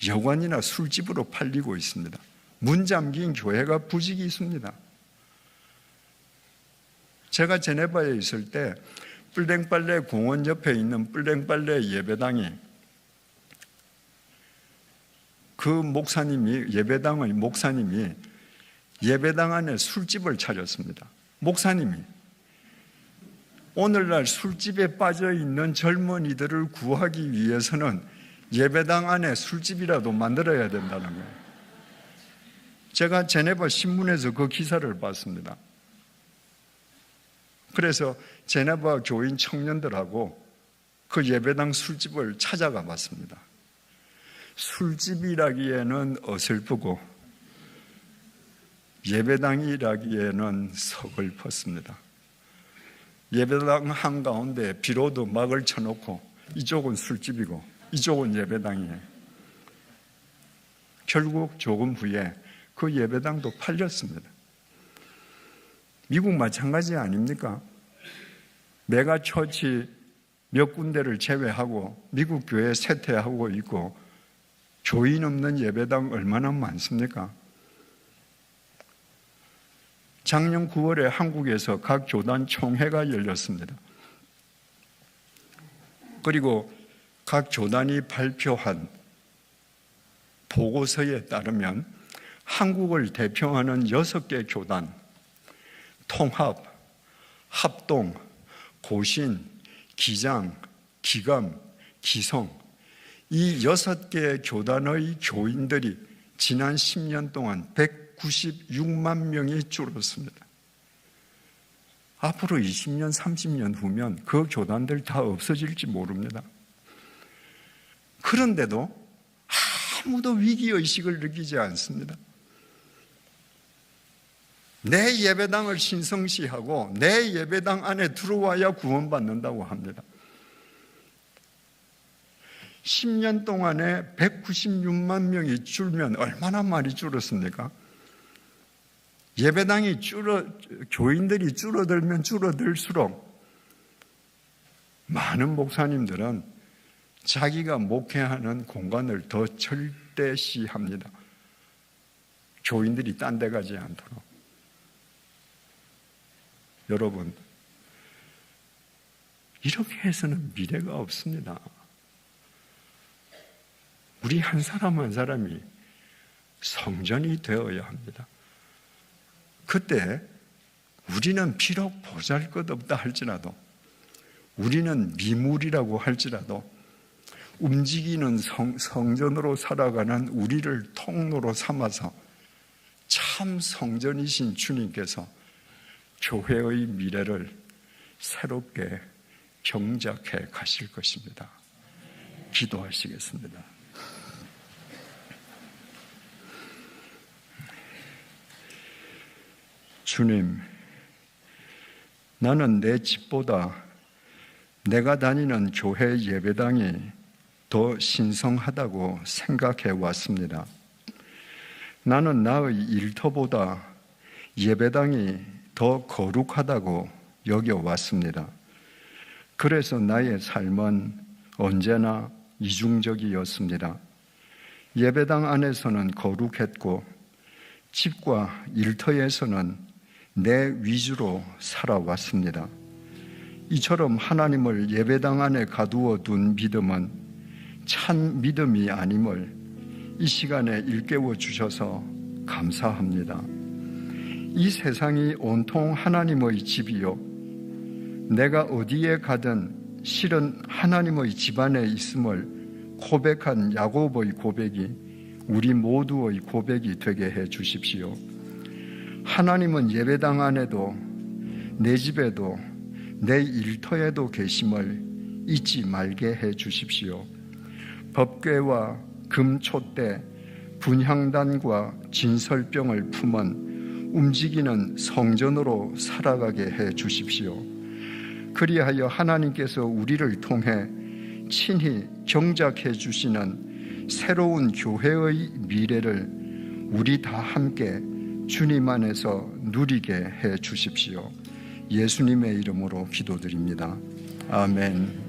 S1: 여관이나 술집으로 팔리고 있습니다. 문 잠긴 교회가 부직이 있습니다. 제가 제네바에 있을 때 뿔랭빨레 공원 옆에 있는 뿔랭빨레 예배당이, 그 목사님이, 예배당의 목사님이 예배당 안에 술집을 차렸습니다. 목사님이. 오늘날 술집에 빠져 있는 젊은이들을 구하기 위해서는 예배당 안에 술집이라도 만들어야 된다는 거예요. 제가 제네바 신문에서 그 기사를 봤습니다. 그래서 제네바 교인 청년들하고 그 예배당 술집을 찾아가 봤습니다. 술집이라기에는 어설프고 예배당이라기에는 서글펐습니다. 예배당 한가운데 비로도 막을 쳐놓고 이쪽은 술집이고 이쪽은 예배당이에요. 결국 조금 후에 그 예배당도 팔렸습니다. 미국 마찬가지 아닙니까? 메가처치 몇 군데를 제외하고 미국 교회 쇠퇴하고 있고 교인 없는 예배당 얼마나 많습니까? 작년 9월에 한국에서 각 교단 총회가 열렸습니다. 그리고 각 교단이 발표한 보고서에 따르면 한국을 대표하는 6개 교단, 통합, 합동, 고신, 기장, 기감, 기성, 이 6개 교단의 교인들이 지난 10년 동안 196만 명이 줄었습니다. 앞으로 20년, 30년 후면 그 교단들 다 없어질지 모릅니다. 그런데도 아무도 위기의식을 느끼지 않습니다. 내 예배당을 신성시하고 내 예배당 안에 들어와야 구원받는다고 합니다. 10년 동안에 196만 명이 줄면 얼마나 많이 줄었습니까? 예배당이 교인들이 줄어들면 줄어들수록 많은 목사님들은 자기가 목회하는 공간을 더 절대시합니다. 교인들이 딴 데 가지 않도록. 여러분, 이렇게 해서는 미래가 없습니다. 우리 한 사람 한 사람이 성전이 되어야 합니다. 그때 우리는 비록 보잘것없다 할지라도, 우리는 미물이라고 할지라도 움직이는 성전으로 살아가는 우리를 통로로 삼아서 참 성전이신 주님께서 교회의 미래를 새롭게 경작해 가실 것입니다. 기도하시겠습니다. 주님, 나는 내 집보다 내가 다니는 교회 예배당이 더 신성하다고 생각해 왔습니다. 나는 나의 일터보다 예배당이 더 거룩하다고 여겨왔습니다. 그래서 나의 삶은 언제나 이중적이었습니다. 예배당 안에서는 거룩했고 집과 일터에서는 내 위주로 살아왔습니다. 이처럼 하나님을 예배당 안에 가두어 둔 믿음은 참 믿음이 아님을 이 시간에 일깨워 주셔서 감사합니다. 이 세상이 온통 하나님의 집이요, 내가 어디에 가든 실은 하나님의 집 안에 있음을 고백한 야고보의 고백이 우리 모두의 고백이 되게 해 주십시오. 하나님은 예배당 안에도 내 집에도 내 일터에도 계심을 잊지 말게 해 주십시오. 법궤와 금촛대, 분향단과 진설병을 품은 움직이는 성전으로 살아가게 해 주십시오. 그리하여 하나님께서 우리를 통해 친히 경작해 주시는 새로운 교회의 미래를 우리 다 함께 주님 안에서 누리게 해 주십시오. 예수님의 이름으로 기도드립니다. 아멘.